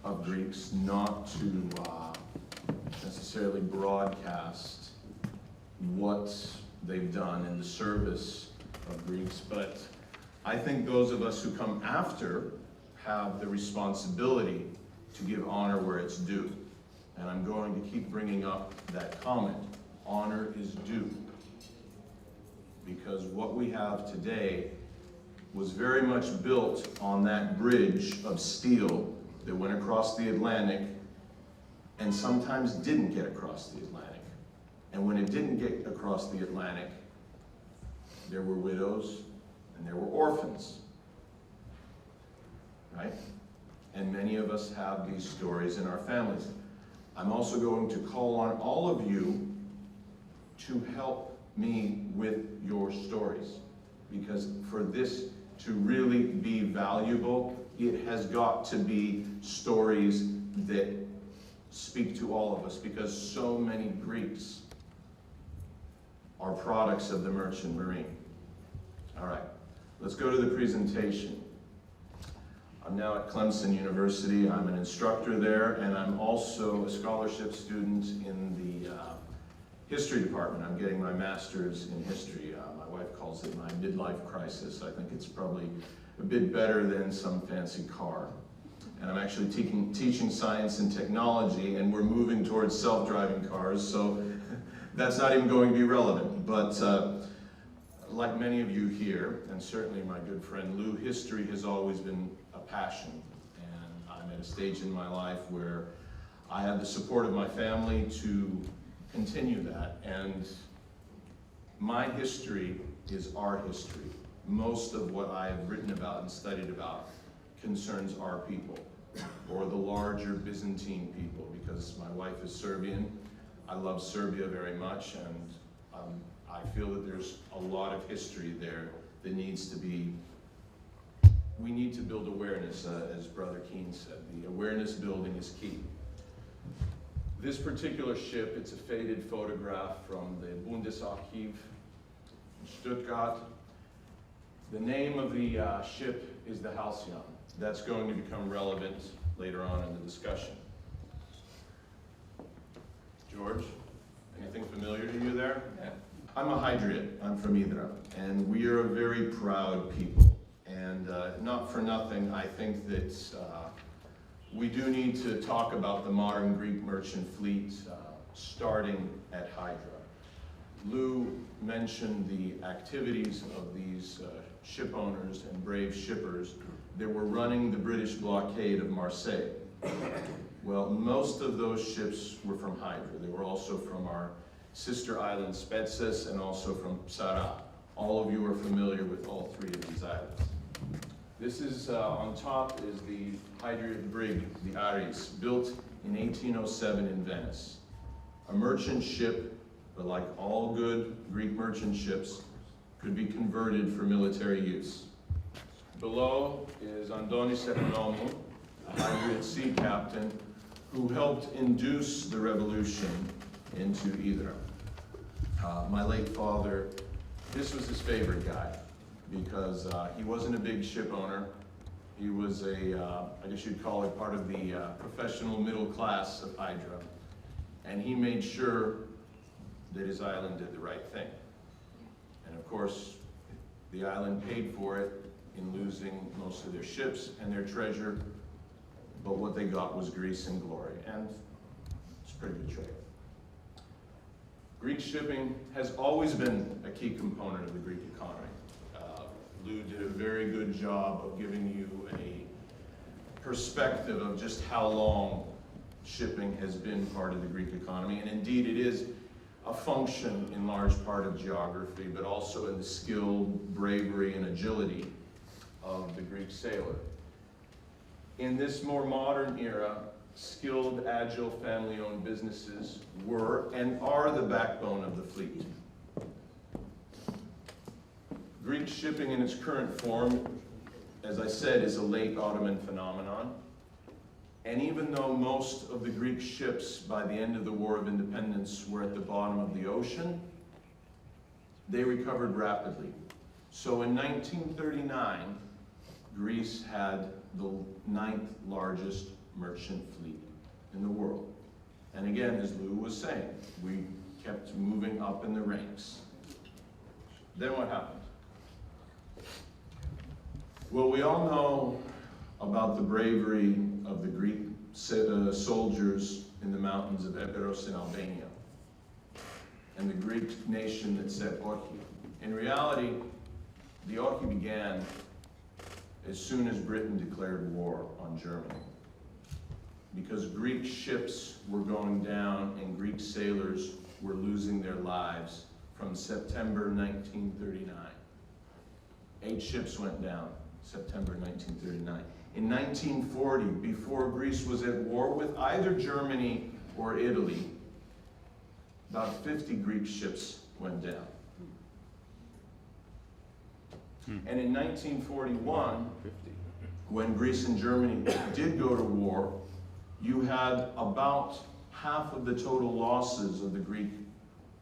of Greeks not to necessarily broadcast what they've done in the service of Greeks, but I think those of us who come after have the responsibility to give honor where it's due. And I'm going to keep bringing up that comment. Honor is due. Because what we have today was very much built on that bridge of steel that went across the Atlantic and sometimes didn't get across the Atlantic. And when it didn't get across the Atlantic, there were widows and there were orphans, right? And many of us have these stories in our families. I'm also going to call on all of you to help me with your stories, because for this to really be valuable, it has got to be stories that speak to all of us, because so many Greeks are products of the merchant marine. All right, let's go to the presentation. I'm now at Clemson University. I'm an instructor there, and I'm also a scholarship student in the history department. I'm getting my master's in history. My wife calls it my midlife crisis. I think it's probably a bit better than some fancy car. And I'm actually teaching science and technology, and we're moving towards self-driving cars, so that's not even going to be relevant. But like many of you here, and certainly my good friend Lou, history has always been a passion. And I'm at a stage in my life where I have the support of my family to continue that. And my history is our history. Most of what I have written about and studied about concerns our people, or the larger Byzantine people, because my wife is Serbian. I love Serbia very much, and I feel that there's a lot of history there that needs to be, we need to build awareness, as Brother Keane said. The awareness building is key. This particular ship, it's a faded photograph from the Bundesarchiv in Stuttgart. The name of the ship is the Halcyon. That's going to become relevant later on in the discussion. George, anything familiar to you there? Yeah. I'm a Hydriot. I'm from Idra, and we are a very proud people. And not for nothing, I think that we do need to talk about the modern Greek merchant fleet starting at Hydra. Lou mentioned the activities of these ship owners and brave shippers that were running the British blockade of Marseille. Well, most of those ships were from Hydra. They were also from our sister island Spetses and also from Psara. All of you are familiar with all three of these islands. This is, on top is the Hydriot brig, the Aris, built in 1807 in Venice. A merchant ship, but like all good Greek merchant ships, could be converted for military use. Below is Andonis Economou, a Hydriot sea captain who helped induce the revolution into Idra. My late father, this was his favorite guy, because he wasn't a big ship owner. He was a, I guess you'd call it part of the professional middle class of Hydra. And he made sure that his island did the right thing. And of course, the island paid for it in losing most of their ships and their treasure, but what they got was Greece and glory, and it's a pretty good trade. Greek shipping has always been a key component of the Greek economy. Lou did a very good job of giving you a perspective of just how long shipping has been part of the Greek economy, and indeed it is a function in large part of geography, but also in the skill, bravery, and agility of the Greek sailor. In this more modern era, skilled, agile, family-owned businesses were and are the backbone of the fleet. Greek shipping in its current form, as I said, is a late Ottoman phenomenon. And even though most of the Greek ships by the end of the War of Independence were at the bottom of the ocean, they recovered rapidly. So in 1939, Greece had the 9th largest merchant fleet in the world. And again, as Lou was saying, we kept moving up in the ranks. Then what happened? Well, we all know about the bravery of the Greek soldiers in the mountains of Epirus in Albania, and the Greek nation that set Orchi. In reality, the Orchi began as soon as Britain declared war on Germany, because Greek ships were going down and Greek sailors were losing their lives from September 1939. 8 ships went down September 1939. In 1940, before Greece was at war with either Germany or Italy, about 50 Greek ships went down. And in 1941, when Greece and Germany did go to war, you had about half of the total losses of the Greek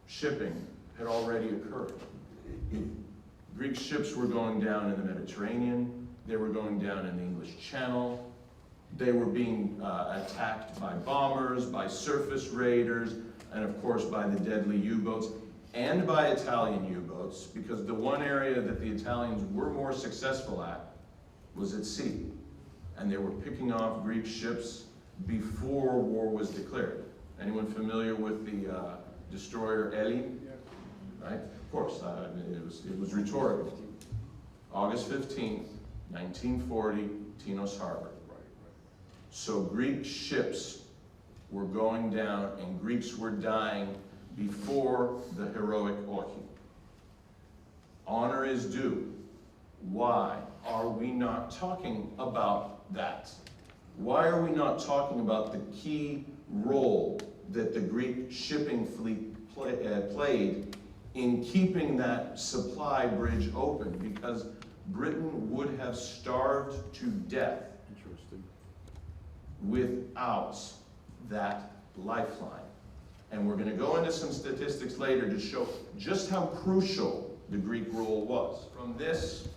shipping had already occurred. Greek ships were going down in the Mediterranean, they were going down in the English Channel, they were being attacked by bombers, by surface raiders, and of course by the deadly U-boats, and by Italian U-boats, because the one area that the Italians were more successful at was at sea. And they were picking off Greek ships before war was declared. Anyone familiar with the destroyer Eli? Right? Of course, it was rhetorical. August 15th, 1940, Tinos Harbor. So Greek ships were going down and Greeks were dying before the heroic Ochi. Honor is due. Why are we not talking about that? Why are we not talking about the key role that the Greek shipping fleet played in keeping that supply bridge open? Because Britain would have starved to death without that lifeline. And we're going to go into some statistics later to show just how crucial the Greek role was. From this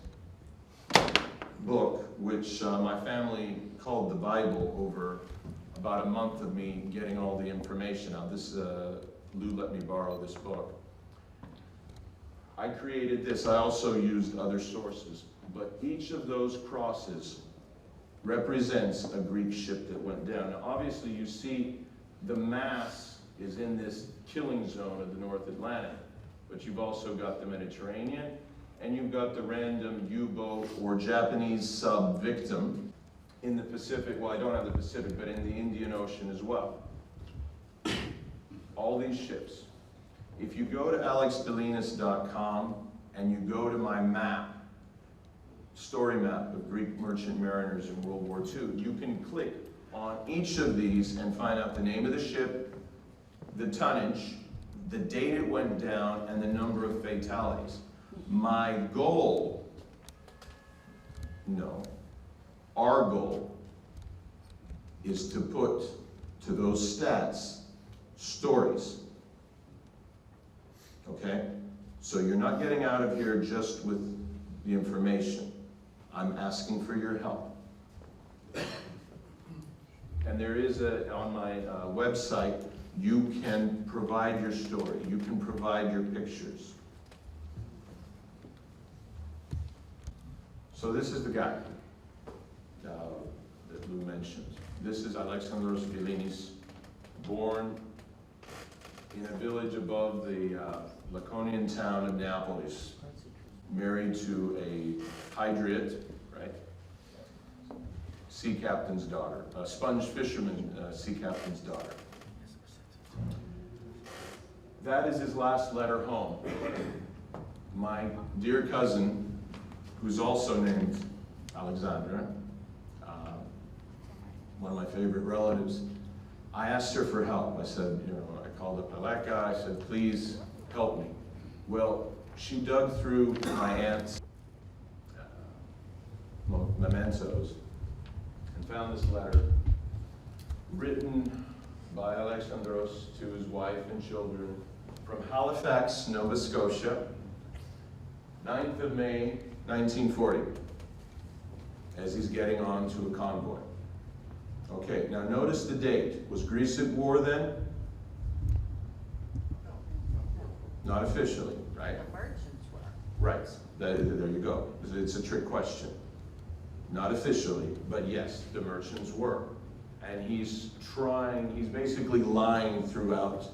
book, which my family called the Bible over about a month of me getting all the information out. Lou let me borrow this book. I created this. I also used other sources, but each of those crosses represents a Greek ship that went down. Now, obviously, you see the mass is in this killing zone of the North Atlantic, but you've also got the Mediterranean, and you've got the random U-boat or Japanese sub victim in the Pacific. Well, I don't have the Pacific, but in the Indian Ocean as well. All these ships. If you go to alexbillinis.com and you go to my map, story map of Greek merchant mariners in World War II, you can click on each of these and find out the name of the ship, the tonnage, the date it went down, and the number of fatalities. My goal, our goal, is to put to those stats stories. Okay? So you're not getting out of here just with the information. I'm asking for your help. And there is on my website, you can provide your story. You can provide your pictures. So this is the guy that Lou mentioned. This is Alexandros Billinis, born in a village above the Laconian town of Neapolis, married to a Hydriot, right? Sea captain's daughter, a sponge fisherman sea captain's daughter. That is his last letter home. My dear cousin, who's also named Alexandra, one of my favorite relatives, I asked her for help. I said, I called up Aleka, I said, please help me. Well, she dug through my aunt's mementos and found this letter written by Alexandros to his wife and children from Halifax, Nova Scotia, 9th of May, 1940, as he's getting on to a convoy. Okay, now notice the date. Was Greece at war then? Not officially, right?
The merchants were.
Right, there you go. It's a trick question. Not officially, but yes, the merchants were. And he's basically lying throughout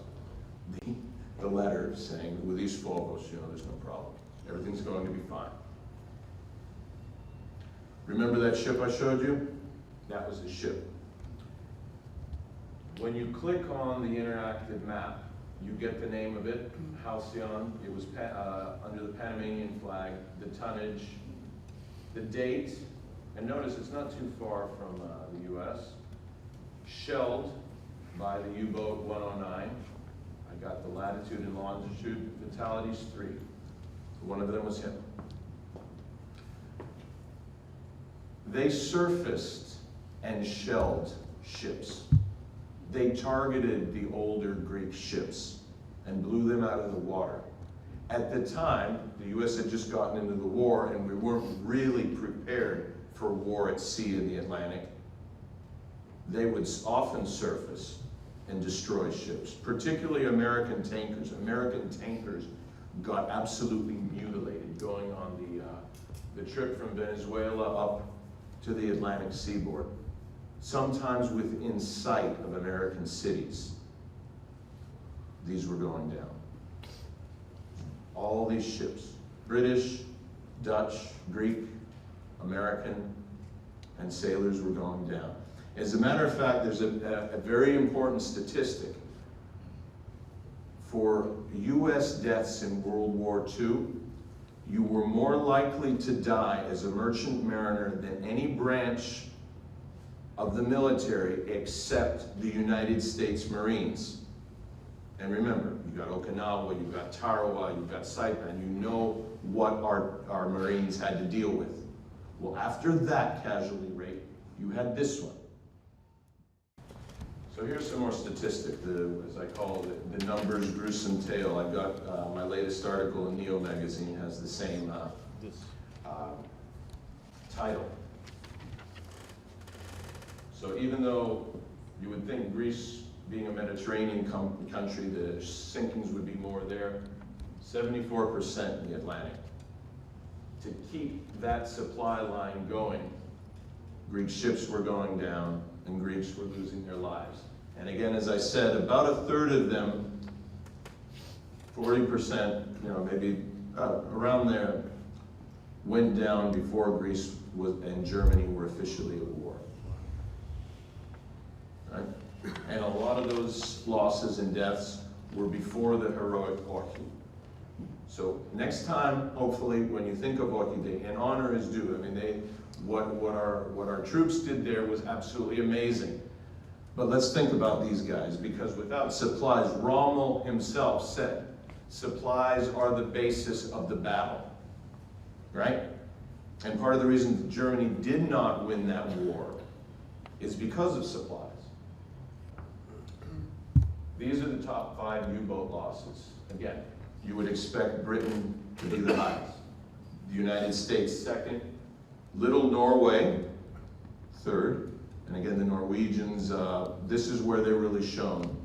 the letter, saying, with these phobos, there's no problem. Everything's going to be fine. Remember that ship I showed you? That was a ship. When you click on the interactive map, you get the name of it, Halcyon. It was under the Panamanian flag, the tonnage, the date, and notice it's not too far from the US. Shelled by the U-boat 109. I got the latitude and longitude, fatalities 3. One of them was him. They surfaced and shelled ships. They targeted the older Greek ships and blew them out of the water. At the time, the US had just gotten into the war and we weren't really prepared for war at sea in the Atlantic. They would often surface and destroy ships, particularly American tankers. American tankers got absolutely mutilated going on the trip from Venezuela up to the Atlantic seaboard, sometimes within sight of American cities. These were going down. All these ships, British, Dutch, Greek, American, and sailors were going down. As a matter of fact, there's a very important statistic. For US deaths in World War II, you were more likely to die as a merchant mariner than any branch of the military except the United States Marines. And remember, you've got Okinawa, you've got Tarawa, you've got Saipan, you know what our Marines had to deal with. Well, after that casualty rate, you had this one. So here's some more statistic, as I call it, the numbers gruesome tale. I've got my latest article in Neo magazine has the same title. So even though you would think Greece, being a Mediterranean country, the sinkings would be more there, 74% in the Atlantic. To keep that supply line going, Greek ships were going down and Greeks were losing their lives. And again, as I said, about a third of them, 40%, maybe around there, went down before Greece and Germany were officially at war. Right? And a lot of those losses and deaths were before the heroic Orki. So next time, hopefully, when you think of Orki Day, and honor is due. I mean, what our troops did there was absolutely amazing. But let's think about these guys, because without supplies, Rommel himself said, supplies are the basis of the battle, right? And part of the reason that Germany did not win that war is because of supplies. These are the top 5 U-boat losses. Again, you would expect Britain to be the highest. The United States second, Little Norway third, and again the Norwegians, this is where they're really shown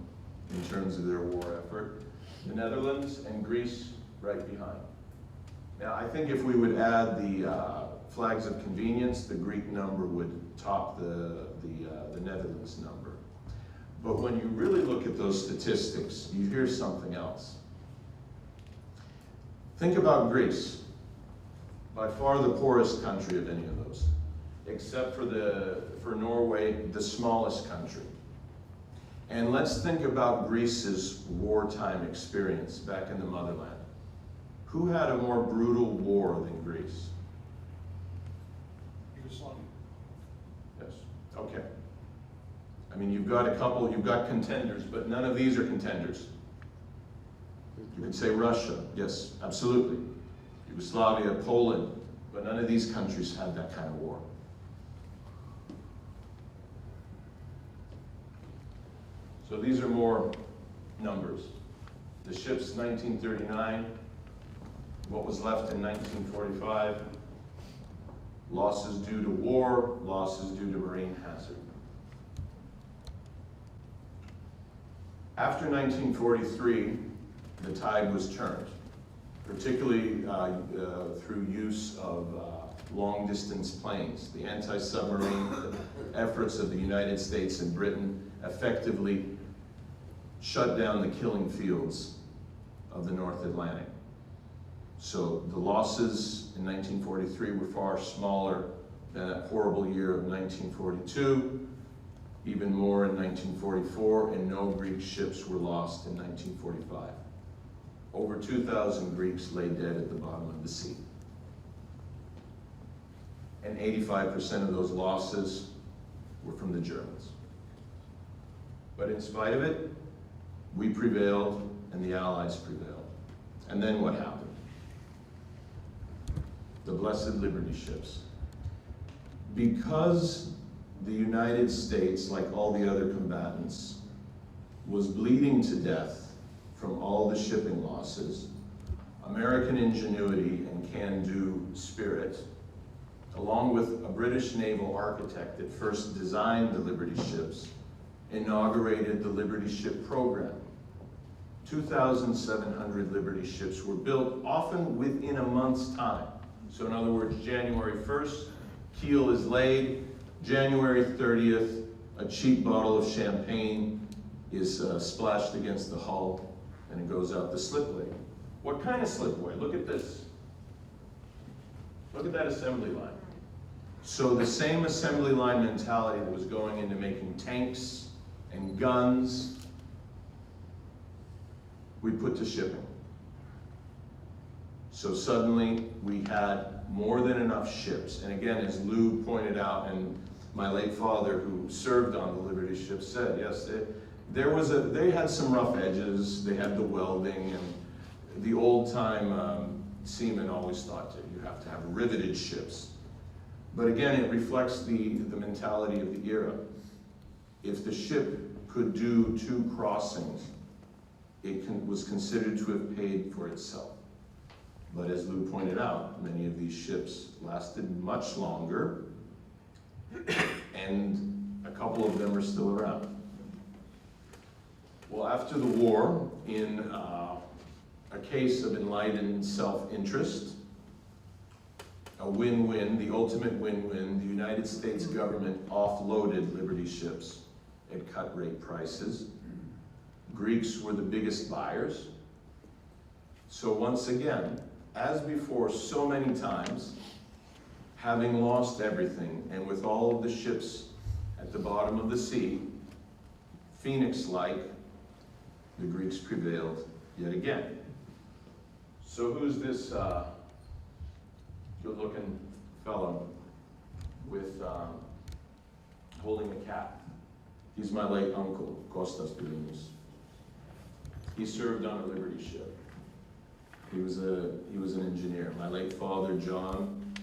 in terms of their war effort. The Netherlands and Greece right behind. Now I think if we would add the flags of convenience, the Greek number would top the Netherlands number. But when you really look at those statistics, you hear something else. Think about Greece. By far the poorest country of any of those, except for Norway, the smallest country. And let's think about Greece's wartime experience back in the motherland. Who had a more brutal war than Greece?
Yugoslavia.
Yes, okay. I mean, you've got contenders, but none of these are contenders. You could say Russia, yes, absolutely. Yugoslavia, Poland, but none of these countries had that kind of war. So these are more numbers. The ships, 1939, what was left in 1945, losses due to war, losses due to marine hazard. After 1943, the tide was turned, particularly through use of long-distance planes. The anti-submarine efforts of the United States and Britain effectively shut down the killing fields of the North Atlantic. So the losses in 1943 were far smaller that horrible year of 1942, even more in 1944, and no Greek ships were lost in 1945. Over 2,000 Greeks lay dead at the bottom of the sea. And 85% of those losses were from the Germans. But in spite of it, we prevailed and the Allies prevailed. And then what happened? The Blessed Liberty ships. Because the United States, like all the other combatants, was bleeding to death from all the shipping losses, American ingenuity and can-do spirit, along with a British naval architect that first designed the Liberty ships, inaugurated the Liberty ship program. 2,700 Liberty ships were built, often within a month's time. So in other words, January 1st, keel is laid. January 30th, a cheap bottle of champagne is splashed against the hull, and it goes out the slipway. What kind of slipway? Look at this. Look at that assembly line. So the same assembly line mentality that was going into making tanks and guns, we put to shipping. So suddenly we had more than enough ships. And again, as Lou pointed out, and my late father who served on the Liberty ships said, yes, they had some rough edges. They had the welding, and the old time seamen always thought that you have to have riveted ships. But again, it reflects the mentality of the era. If the ship could do 2 crossings, it was considered to have paid for itself. But as Lou pointed out, many of these ships lasted much longer, and a couple of them are still around. Well, after the war, in a case of enlightened self-interest, a win-win, the ultimate win-win, the United States government offloaded Liberty ships at cut-rate prices. Greeks were the biggest buyers. So once again, as before so many times, having lost everything, and with all of the ships at the bottom of the sea, Phoenix-like, the Greeks prevailed yet again. So who's this good-looking fellow with holding a cap? He's my late uncle, Kostas Billinis. He served on a Liberty ship. He was an engineer. My late father, John,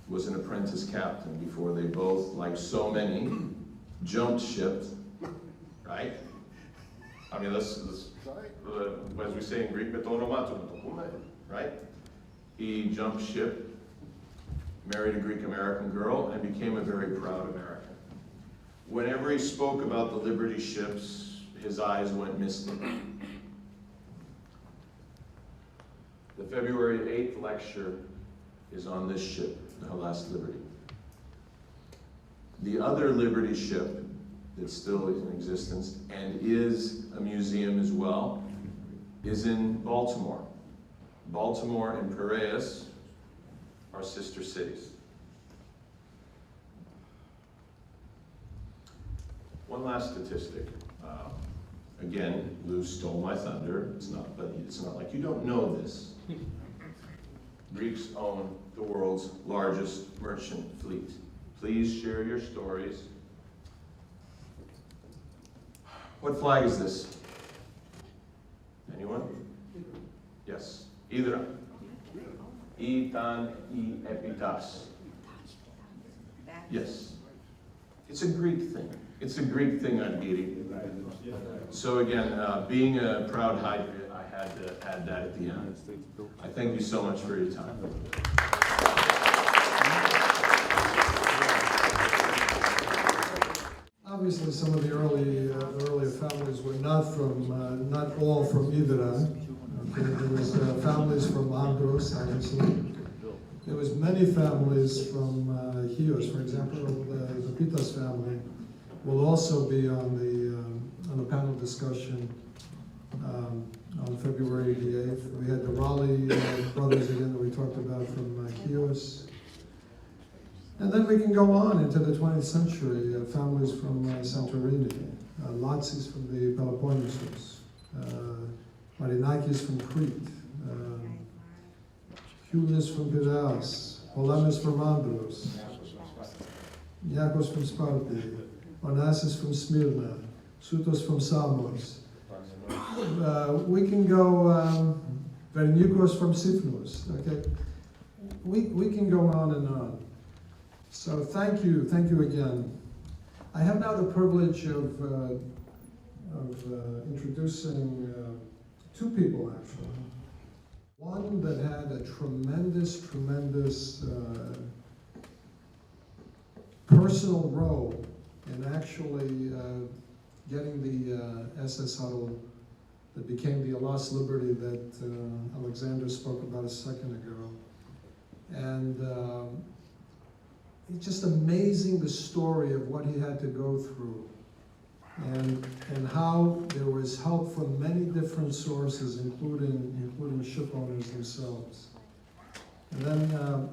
was an apprentice captain before they both, like so many, jumped ship, right? I mean, as we say in Greek, right? He jumped ship, married a Greek-American girl, and became a very proud American. Whenever he spoke about the Liberty ships, his eyes went misty. The February 8th lecture is on this ship, the Last Liberty. The other Liberty ship that still is in existence and is a museum as well is in Baltimore. Baltimore and Piraeus are sister cities. One last statistic. Again, Lou stole my thunder. But it's not like you don't know this. Greeks own the world's largest merchant fleet. Please share your stories. What flag is this? Anyone? Yes. Hydra. Itan I epitas. Yes. It's a Greek thing. It's a Greek thing on Biri. So again, being a proud Hydra, I had to add that at the end. I thank you so much for your time.
Obviously, some of the earlier families were not all from Hydra. Okay, there was families from Andros, obviously. There was many families from Chios. For example, the Pitas family will also be on the panel discussion on February the 8th. We had the Raleigh brothers again that we talked about from Chios. And then we can go on into the 20th century, families from Santorini, Latsis from the Peloponnesus, Marinakis from Crete, Helios from Piraeus, Polemis from Andros, Niakos from Sparti, Onassis from Smyrna, Sutos from Samos. We can go Vernikos from Sifnos. Okay, we can go on and on. So thank you again. I have now the privilege of introducing two people actually. One that had a tremendous personal role in actually getting the SS huddle that became the Alas Liberty that Alexandros spoke about a second ago. And it's just amazing the story of what he had to go through and how there was help from many different sources, including ship owners themselves. And then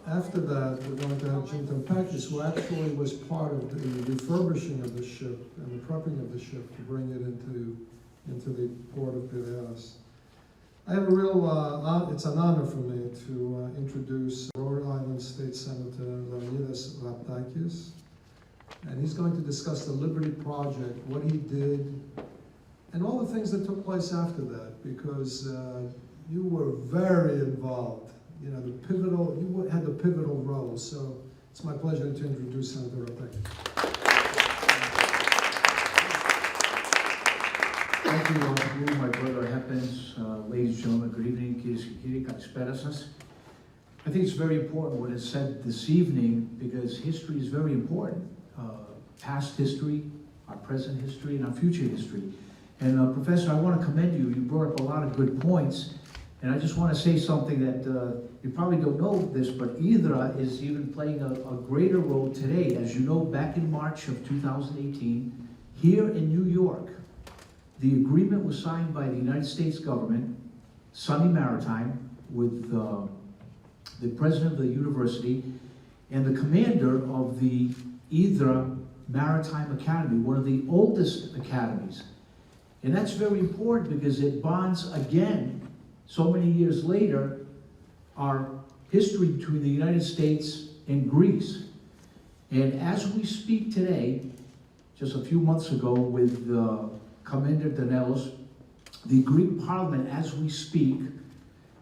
after that, we're going to have Jim Tampakis, who actually was part of the refurbishing of the ship and the prepping of the ship to bring it into the port of Piraeus. I have a real, it's an honor for me to introduce Rhode Island State Senator Leonidas Raptakis. And he's going to discuss the Liberty Project, what he did, and all the things that took place after that, because you were very involved. You know, you had the pivotal role. So it's my pleasure to introduce Senator Raptakis.
Thank you, all of you, my brother Hepens, ladies and gentlemen, good evening, Kiri Kalispera σας. I think it's very important what is said this evening because history is very important. Past history, our present history, and our future history. And Professor, I want to commend you. You brought up a lot of good points. And I just want to say something that you probably don't know this, but IDRA is even playing a greater role today. As you know, back in March of 2018, here in New York, the agreement was signed by the United States government, Sunny Maritime, with the president of the university and the commander of the IDRA Maritime Academy, one of the oldest academies. And that's very important because it bonds again, so many years later, our history between the United States and Greece. And as we speak today, just a few months ago with Commander Danelos, the Greek Parliament, as we speak,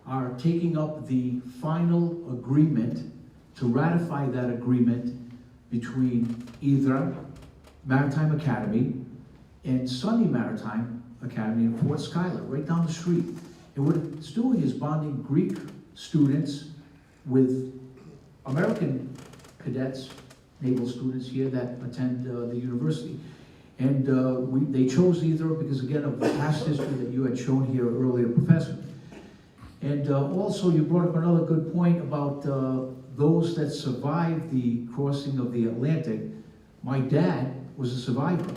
are taking up the final agreement to ratify that agreement between IDRA Maritime Academy and Sunny Maritime Academy in Fort Schuyler, right down the street. And what it's doing is bonding Greek students with American cadets, naval students here that attend the university. And they chose IDRA because, again, of the past history that you had shown here earlier, Professor. And also, you brought up another good point about those that survived the crossing of the Atlantic. My dad was a survivor.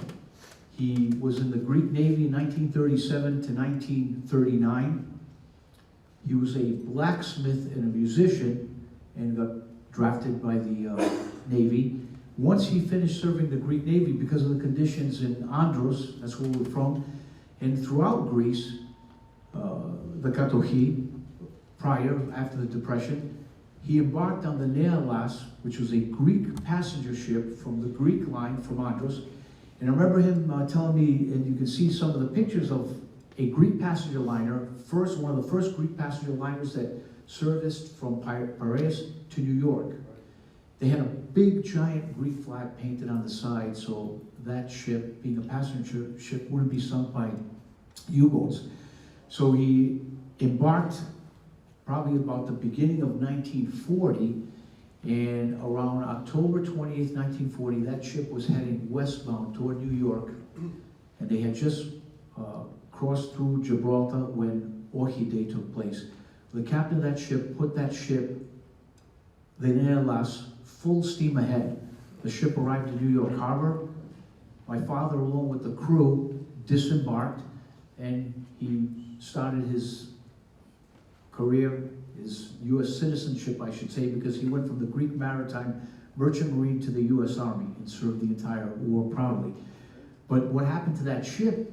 He was in the Greek Navy in 1937 to 1939. He was a blacksmith and a musician and got drafted by the Navy. Once he finished serving the Greek Navy, because of the conditions in Andros, that's where we're from, and throughout Greece, the Katochi, after the Depression, he embarked on the Leonidas, which was a Greek passenger ship from the Greek line from Andros. And I remember him telling me, and you can see some of the pictures of a Greek passenger liner, one of the first Greek passenger liners that serviced from Piraeus to New York. They had a big, giant Greek flag painted on the side, so that ship, being a passenger ship, wouldn't be sunk by U-boats. So he embarked probably about the beginning of 1940, and around October 28th, 1940, that ship was heading westbound toward New York, and they had just crossed through Gibraltar when Orchid took place. The captain of that ship put that ship, the Leonidas, full steam ahead. The ship arrived in New York Harbor. My father, along with the crew, disembarked, and he started his career his U.S. citizenship, I should say, because he went from the Greek maritime merchant marine to the U.S. Army and served the entire war proudly. But what happened to that ship,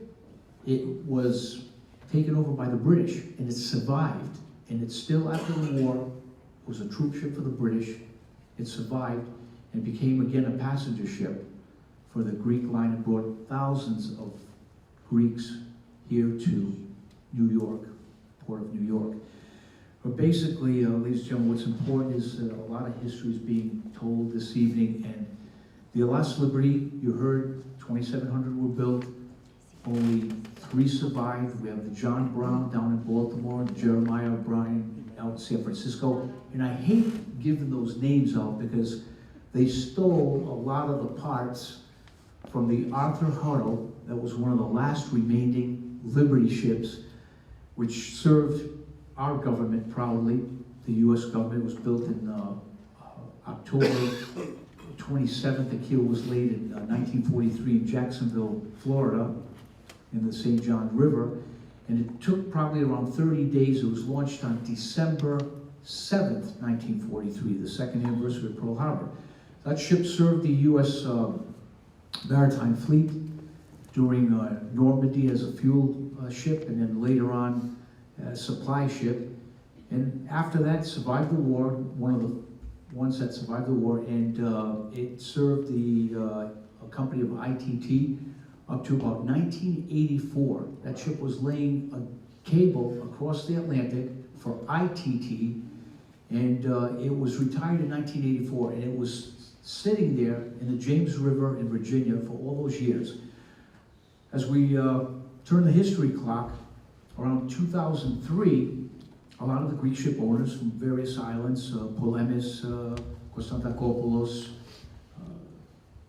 it was taken over by the British, and it survived. And it's still, after the war, it was a troop ship for the British. It survived and became again a passenger ship for the Greek line and brought thousands of Greeks here to New York, Port of New York. But basically, ladies and gentlemen, what's important is that a lot of history is being told this evening, and the Alas Liberty, you heard 2,700 were built, only 3 survived. We have the John Brown down in Baltimore, the Jeremiah O'Brien out in San Francisco, and I hate giving those names out because they stole a lot of the parts from the Arthur Huddle, that was one of the last remaining Liberty ships, which served our government proudly. The U.S. government was built in October 27th. The keel was laid in 1943 in Jacksonville, Florida, in the St. John River. And it took probably around 30 days. It was launched on December 7th, 1943, the second anniversary of Pearl Harbor. That ship served the U.S. Maritime Fleet during Normandy as a fuel ship, and then later on a supply ship. And after that, survived the war, one of the ones that survived the war, and it served a company of ITT up to about 1984. That ship was laying a cable across the Atlantic for ITT, and it was retired in 1984, and it was sitting there in the James River in Virginia for all those years. As we turn the history clock, around 2003, a lot of the Greek ship owners from various islands, Polemis, Konstantakopoulos,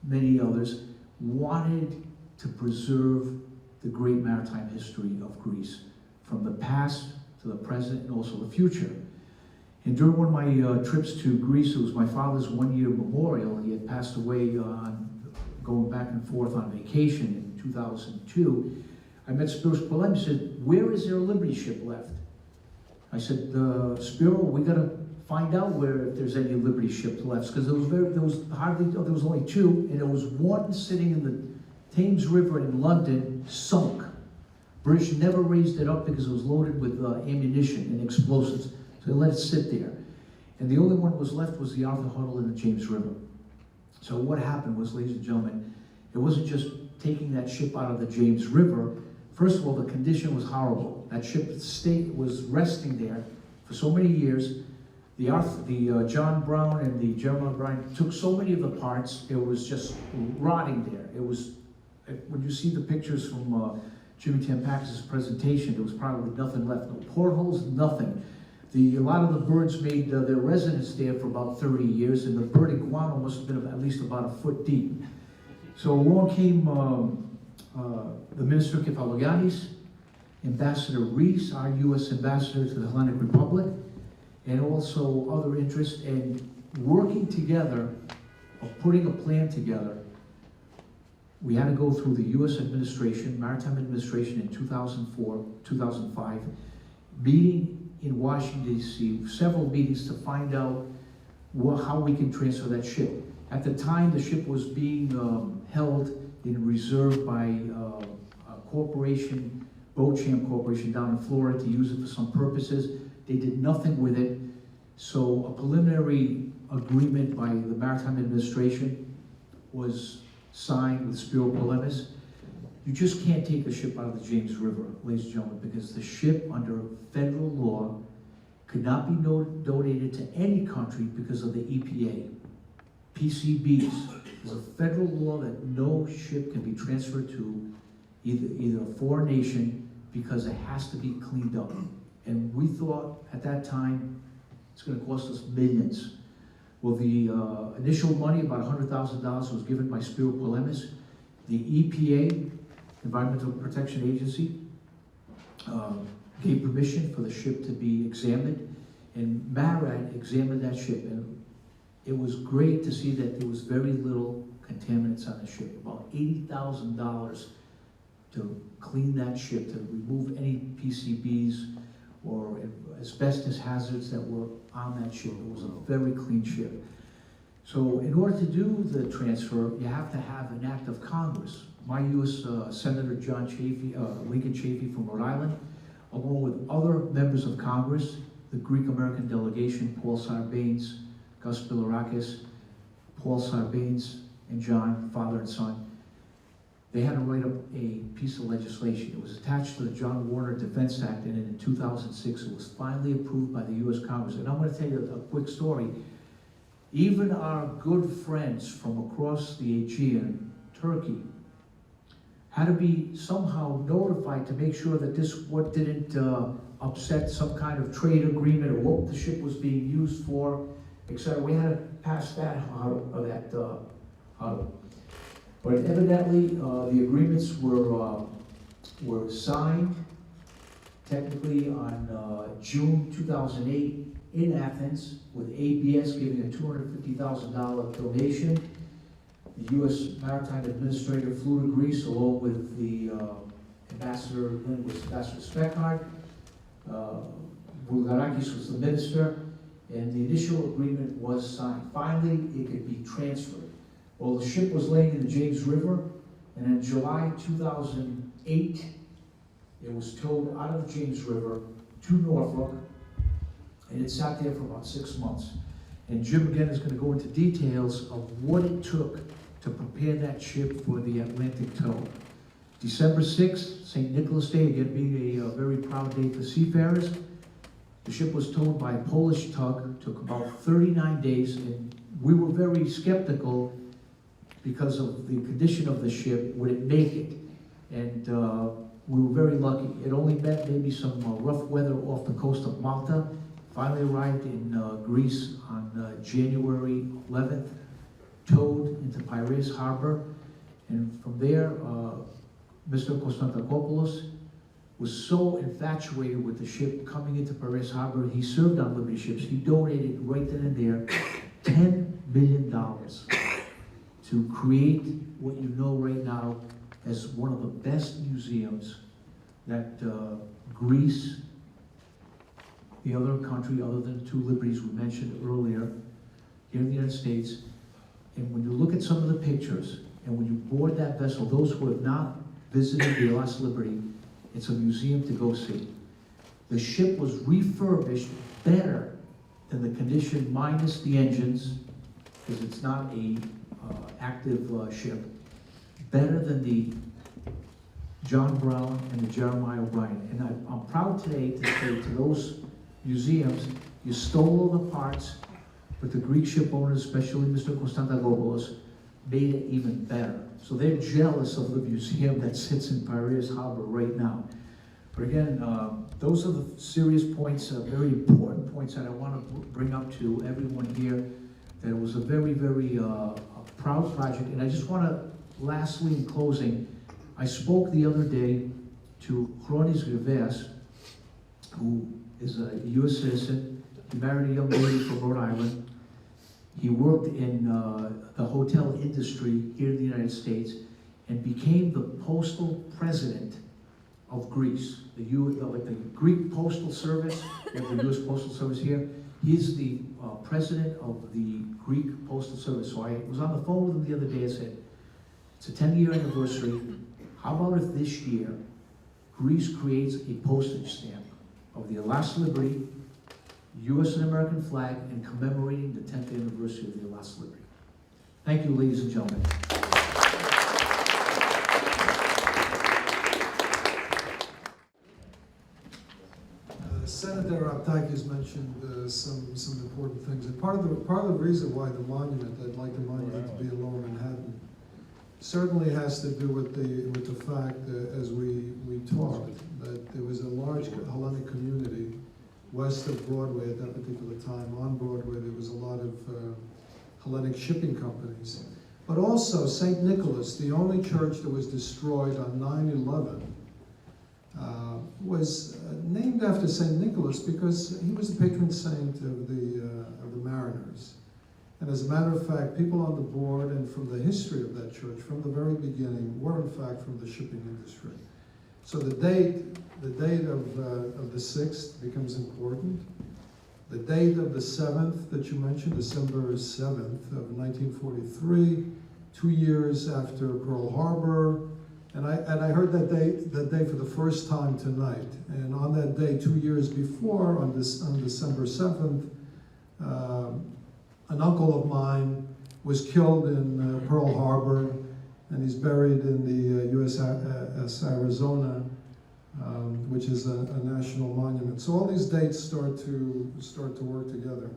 many others, wanted to preserve the great maritime history of Greece, from the past to the present and also the future. And during one of my trips to Greece, it was my father's one-year memorial. He had passed away going back and forth on vacation in 2002. I met Spiros Polemis. He said, "Where is there a Liberty ship left?" I said, "Spiro, we got to find out if there's any Liberty ships left, because there was only 2, and there was one sitting in the Thames River in London, sunk. British never raised it up because it was loaded with ammunition and explosives. So they let it sit there. And the only one that was left was the Arthur Huddle in the James River. So what happened was, ladies and gentlemen, it wasn't just taking that ship out of the James River. First of all, the condition was horrible. That ship was resting there for so many years. The John Brown and the Jeremiah O'Brien took so many of the parts, it was just rotting there. It was, when you see the pictures from Jimmy Tampakis' presentation, there was probably nothing left. No portholes, nothing. A lot of the birds made their residence there for about 30 years, and the bird iguana must have been at least about a foot deep. So along came the Minister Kefalogiannis, Ambassador Rees, our U.S. ambassador to the Hellenic Republic, and also other interests, and working together, of putting a plan together. We had to go through the U.S. administration, Maritime Administration in 2004, 2005, meeting in Washington, D.C., several meetings to find out how we can transfer that ship. At the time, the ship was being held in reserve by a corporation, Beauchamp Corporation down in Florida, to use it for some purposes. They did nothing with it. So a preliminary agreement by the Maritime Administration was signed with Spiro Polemis. You just can't take a ship out of the James River, ladies and gentlemen, because the ship under federal law could not be donated to any country because of the EPA. PCBs is a federal law that no ship can be transferred to either a foreign nation because it has to be cleaned up. And we thought at that time it's going to cost us millions. Well, the initial money, about $100,000, was given by Spiro Polemis. The EPA, Environmental Protection Agency, gave permission for the ship to be examined, and MARAD examined that ship, and it was great to see that there was very little contaminants on the ship, about $80,000 to clean that ship, to remove any PCBs, or asbestos hazards that were on that ship. It was a very clean ship. So in order to do the transfer, you have to have an act of Congress. My U.S. Senator John Chafee, Lincoln Chafee from Rhode Island, along with other members of Congress, the Greek-American delegation, Paul Sarbanes, Gus Billirakis, Paul Sarbanes, and John, father and son, they had to write up a piece of legislation. It was attached to the John Warner Defense Act, and in 2006 it was finally approved by the U.S. Congress. And I'm going to tell you a quick story. Even our good friends from across the Aegean, Turkey, had to be somehow notified to make sure that this didn't upset some kind of trade agreement or what the ship was being used for, etc. We had to pass that hurdle. But evidently, the agreements were signed technically on June 2008 in Athens, with ABS giving a $250,000 donation. The U.S. Maritime Administrator flew to Greece along with the Ambassador, then was Ambassador Spekard. Bulgarakis was the minister, and the initial agreement was signed. Finally, it could be transferred. Well, the ship was laying in the James River, and in July 2008, it was towed out of the James River to Norfolk, and it sat there for about 6 months. And Jim, again, is going to go into details of what it took to prepare that ship for the Atlantic tow. December 6th, St. Nicholas Day, again being a very proud day for seafarers. The ship was towed by a Polish tug, took about 39 days, and we were very skeptical because of the condition of the ship, would it make it? And we were very lucky. It only met maybe some rough weather off the coast of Malta. Finally arrived in Greece on January 11th, towed into Piraeus Harbor, and from there, Mr. Konstantakopoulos was so infatuated with the ship coming into Piraeus Harbor. He served on Liberty ships. He donated right then and there $10 million to create what you know right now as one of the best museums that Greece, the other country other than the two liberties we mentioned earlier, here in the United States. And when you look at some of the pictures, and when you board that vessel, those who have not visited the Last Liberty, it's a museum to go see. The ship was refurbished better than the condition minus the engines, because it's not a active ship, better than the John Brown and the Jeremiah O'Brien. And I'm proud today to say to those museums, you stole all the parts, but the Greek ship owners, especially Mr. Konstantakopoulos, made it even better. So they're jealous of the museum that sits in Piraeus Harbor right now. But again, those are the serious points, very important points that I want to bring up to everyone here. That it was a very, very proud project. And I just want to, lastly, in closing, I spoke the other day to Chronis Griveas, who is a U.S. citizen. He married a young lady from Rhode Island. He worked in the hotel industry here in the United States and became the postal president of Greece. Like the Greek Postal Service, we have the U.S. Postal Service here. He's the president of the Greek Postal Service. So I was on the phone with him the other day and said, it's a 10-year anniversary. How about if this year Greece creates a postage stamp of the Last Liberty, U.S. and American flag, and commemorating the 10th anniversary of the Last Liberty. Thank you, ladies and gentlemen.
Senator Raptakis mentioned some important things, and part of the reason why the monument, I'd like the monument to be in Lower Manhattan, certainly has to do with the fact as we talked, that there was a large Hellenic community west of Broadway at that particular time. On Broadway, there was a lot of Hellenic shipping companies. But also, St. Nicholas, the only church that was destroyed on 9/11, was named after St. Nicholas because he was the patron saint of the mariners. And as a matter of fact, people on the board and from the history of that church, from the very beginning, were in fact from the shipping industry. So the date of the 6th becomes important. The date of the 7th that you mentioned, December 7th of 1943, 2 years after Pearl Harbor, and I heard that day for the first time tonight. And on that day, 2 years before, on December 7th, an uncle of mine was killed in Pearl Harbor, and he's buried in the USS Arizona, which is a national monument. So all these dates start to work together.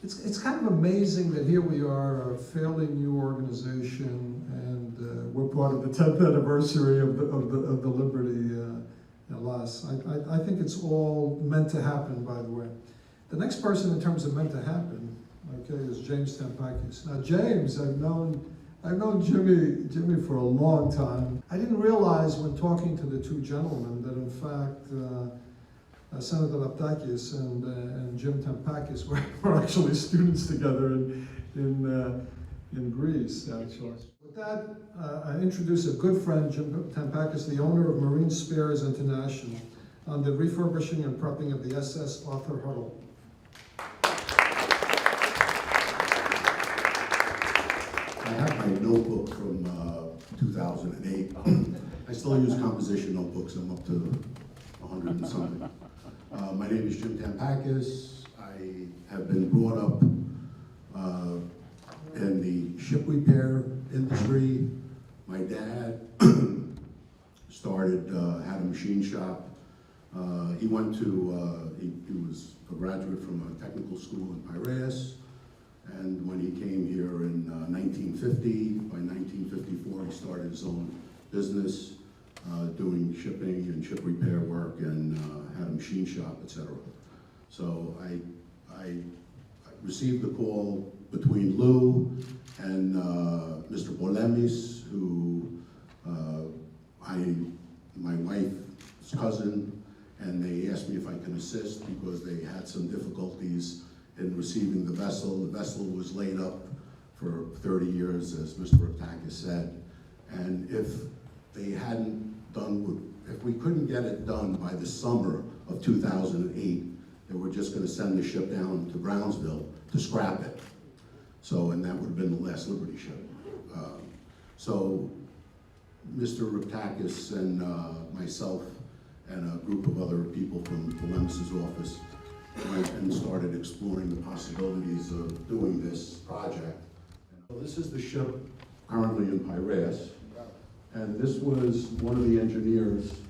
It's kind of amazing that here we are, a fairly new organization, and we're part of the 10th anniversary of the Liberty LS. I think it's all meant to happen, by the way. The next person in terms of meant to happen, okay, is James Tampakis. Now James, I've known Jimmy for a long time. I didn't realize when talking to the two gentlemen that in fact Senator Raptakis and Jim Tampakis were actually students together in Greece, actually. With that, I introduce a good friend, Jim Tampakis, the owner of Marine Spares International, on the refurbishing and prepping of the SS Arthur Huttle.
I have my notebook from 2008. I still use composition notebooks. I'm up to 100 and something. My name is Jim Tampakis. I have been brought up in the ship repair industry. My dad had a machine shop. He went to, he was a graduate from a technical school in Piraeus. And when he came here in 1950, by 1954, he started his own business, doing shipping and ship repair work, and had a machine shop, etc. So I received the call between Lou and Mr. Billinis, who my wife's cousin, and they asked me if I can assist because they had some difficulties in receiving the vessel. The vessel was laid up for 30 years, as Mr. Raptakis said. And if they hadn't if we couldn't get it done by the summer of 2008, they were just gonna send the ship down to Brownsville to scrap it. So, and that would have been the last Liberty ship. So Mr. Raptakis and myself and a group of other people from Leonidas' office went and started exploring the possibilities of doing this project. So this is the ship currently in Piraeus, and this was one of the engineers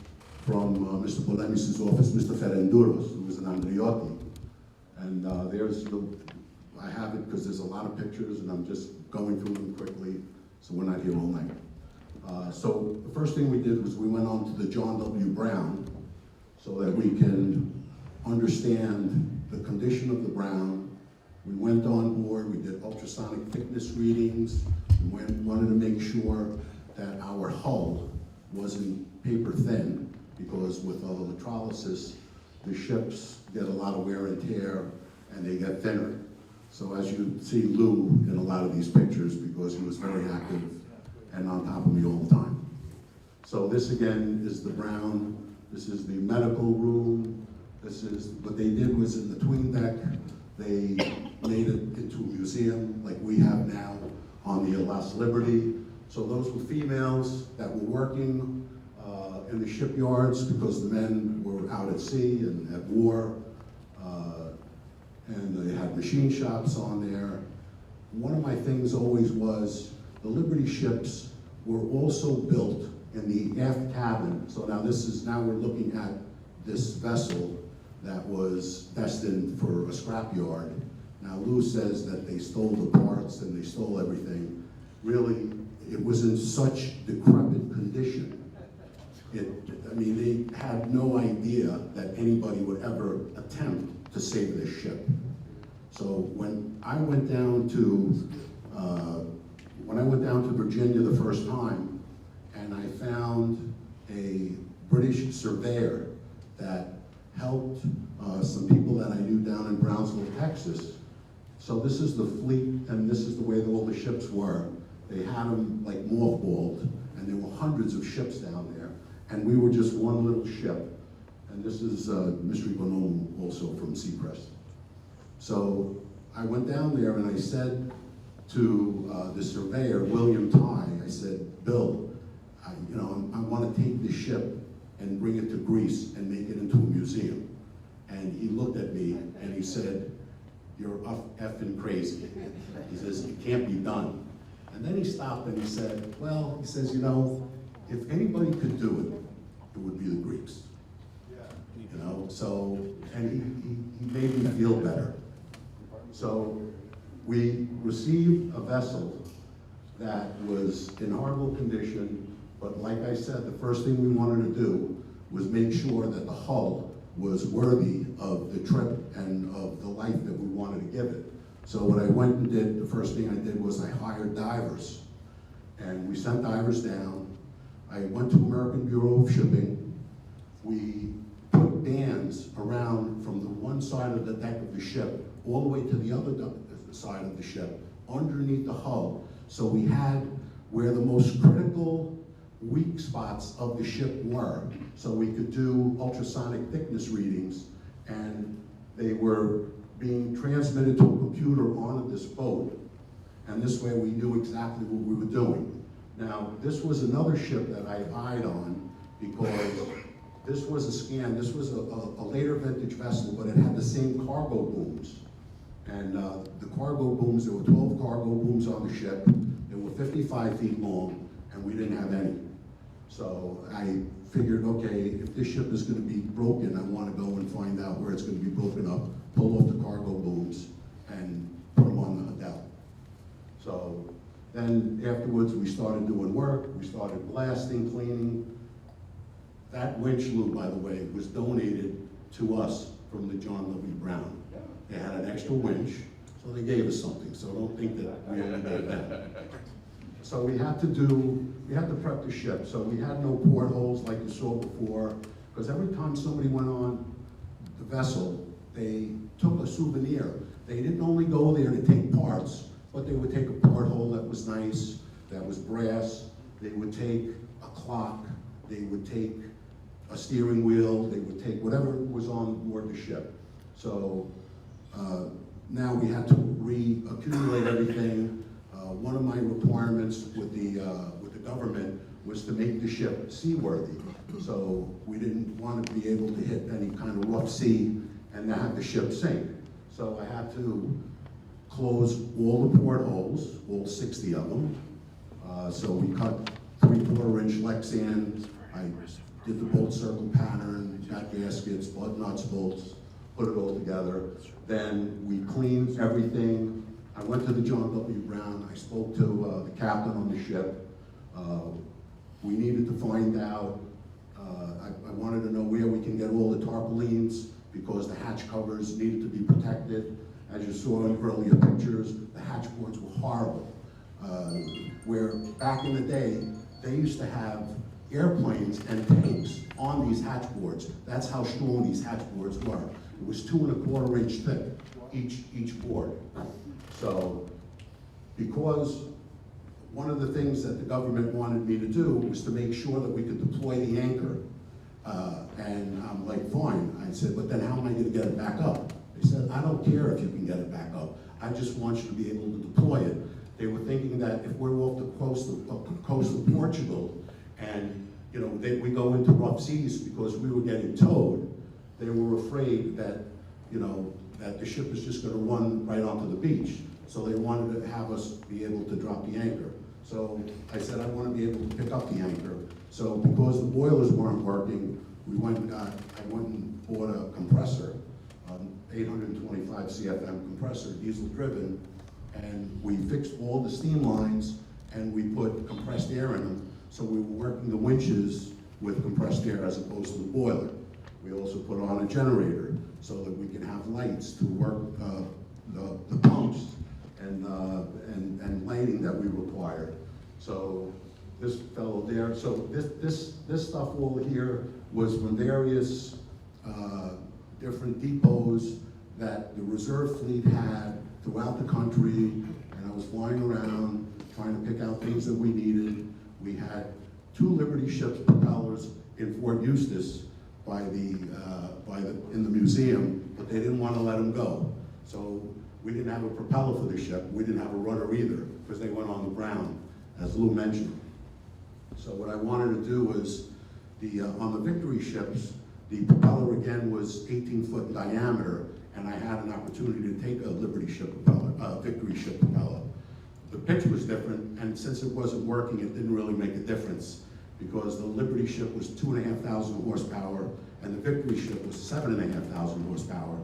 from Mr. Billinis' office, Mr. Ferendouros, who was an Andriotti. And I have it because there's a lot of pictures, and I'm just going through them quickly, so we're not here all night. So the first thing we did was we went on to the John W. Brown so that we can understand the condition of the Brown. We went on board, we did ultrasonic thickness readings, we wanted to make sure that our hull wasn't paper thin, because with electrolysis, the ships get a lot of wear and tear and they get thinner. So as you see Lou in a lot of these pictures, because he was very active and on top of me all the time. So this again is the Brown. This is the medical room. This is, what they did was in the tween deck, they made it into a museum like we have now on the LS Liberty. So those were females that were working in the shipyards because the men were out at sea and at war. And they had machine shops on there. One of my things always was the Liberty ships were also built in the aft cabin. So now we're looking at this vessel that was destined for a scrapyard. Now Lou says that they stole the parts and they stole everything. Really, it was in such decrepit condition. They had no idea that anybody would ever attempt to save this ship. So when I went down to Virginia the first time, and I found a British surveyor that helped some people that I knew down in Brownsville, Texas. So this is the fleet, and this is the way that all the ships were. They had them like mothballed, and there were hundreds of ships down there. And we were just one little ship. And this is Mr. Bonomo, also from Seacrest. So I went down there and I said to the surveyor, William Ty, I said, Bill, I want to take this ship and bring it to Greece and make it into a museum. And he looked at me and he said, you're effing crazy. He says, it can't be done. And then he stopped and he said, well, he says, if anybody could do it, it would be the Greeks. So, and he made me feel better. So we received a vessel that was in horrible condition, but like I said, the first thing we wanted to do was make sure that the hull was worthy of the trip and of the life that we wanted to give it. So what I went and did, the first thing I did was I hired divers. And we sent divers down. I went to American Bureau of Shipping. We put bands around from the one side of the deck of the ship all the way to the other side of the ship, underneath the hull. So we had where the most critical weak spots of the ship were, so we could do ultrasonic thickness readings, and they were being transmitted to a computer on this boat, and this way we knew exactly what we were doing. Now, this was another ship that I eyed on because this was a scan. This was a later vintage vessel, but it had the same cargo booms. And the cargo booms, there were 12 cargo booms on the ship. They were 55 feet long, and we didn't have any. So I figured, okay, if this ship is going to be broken, I want to go and find out where it's going to be broken up, pull off the cargo booms, and put them on the deck. So then afterwards, we started doing work. We started blasting, cleaning. That winch, Lou, by the way, was donated to us from the John W. Brown. They had an extra winch, so they gave us something. So don't think that we only gave them. So we had to prep the ship. So we had no portholes like you saw before, because every time somebody went on the vessel, they took a souvenir. They didn't only go there to take parts, but they would take a porthole that was nice, that was brass. They would take a clock. They would take a steering wheel. They would take whatever was on board the ship. So now we had to reaccumulate everything. One of my requirements with the government was to make the ship seaworthy. So we didn't want to be able to hit any kind of rough sea and have the ship sink. So I had to close all the portholes, all 60 of them. So we cut 3/4-inch Lexan. I did the bolt circle pattern, got gaskets, bought nuts, bolts, put it all together. Then we cleaned everything. I went to the John W. Brown. I spoke to the captain on the ship. We needed to find out, I wanted to know where we can get all the tarpaulins because the hatch covers needed to be protected. As you saw in earlier pictures, the hatch boards were horrible. Where back in the day, they used to have airplanes and tanks on these hatch boards. That's how strong these hatch boards were. It was 2 1/4 inch thick, each board. So, because one of the things that the government wanted me to do was to make sure that we could deploy the anchor. And I'm like, fine. I said, but then how am I going to get it back up? They said, I don't care if you can get it back up. I just want you to be able to deploy it. They were thinking that if we're off the coast of Portugal and we go into rough seas because we were getting towed, they were afraid that that the ship is just going to run right onto the beach. So they wanted to have us be able to drop the anchor. So I said I want to be able to pick up the anchor. So because the boilers weren't working, I went and bought a compressor, 825 CFM compressor, diesel driven, and we fixed all the steam lines and we put compressed air in them. So we were working the winches with compressed air as opposed to the boiler. We also put on a generator so that we can have lights to work the pumps and lighting that we required. So this fellow there, so this stuff all here was from various different depots that the reserve fleet had throughout the country, and I was flying around trying to pick out things that we needed. We had 2 Liberty ships propellers in Fort Eustis in the museum, but they didn't want to let him go. So we didn't have a propeller for the ship. We didn't have a rudder either, because they went on the ground, as Lou mentioned. So what I wanted to do was, on the Victory ships, the propeller again was 18-foot in diameter, and I had an opportunity to take a Liberty ship propeller, Victory ship propeller. The pitch was different, and since it wasn't working, it didn't really make a difference, because the Liberty ship was 2,500 horsepower, and the Victory ship was 7,500 horsepower.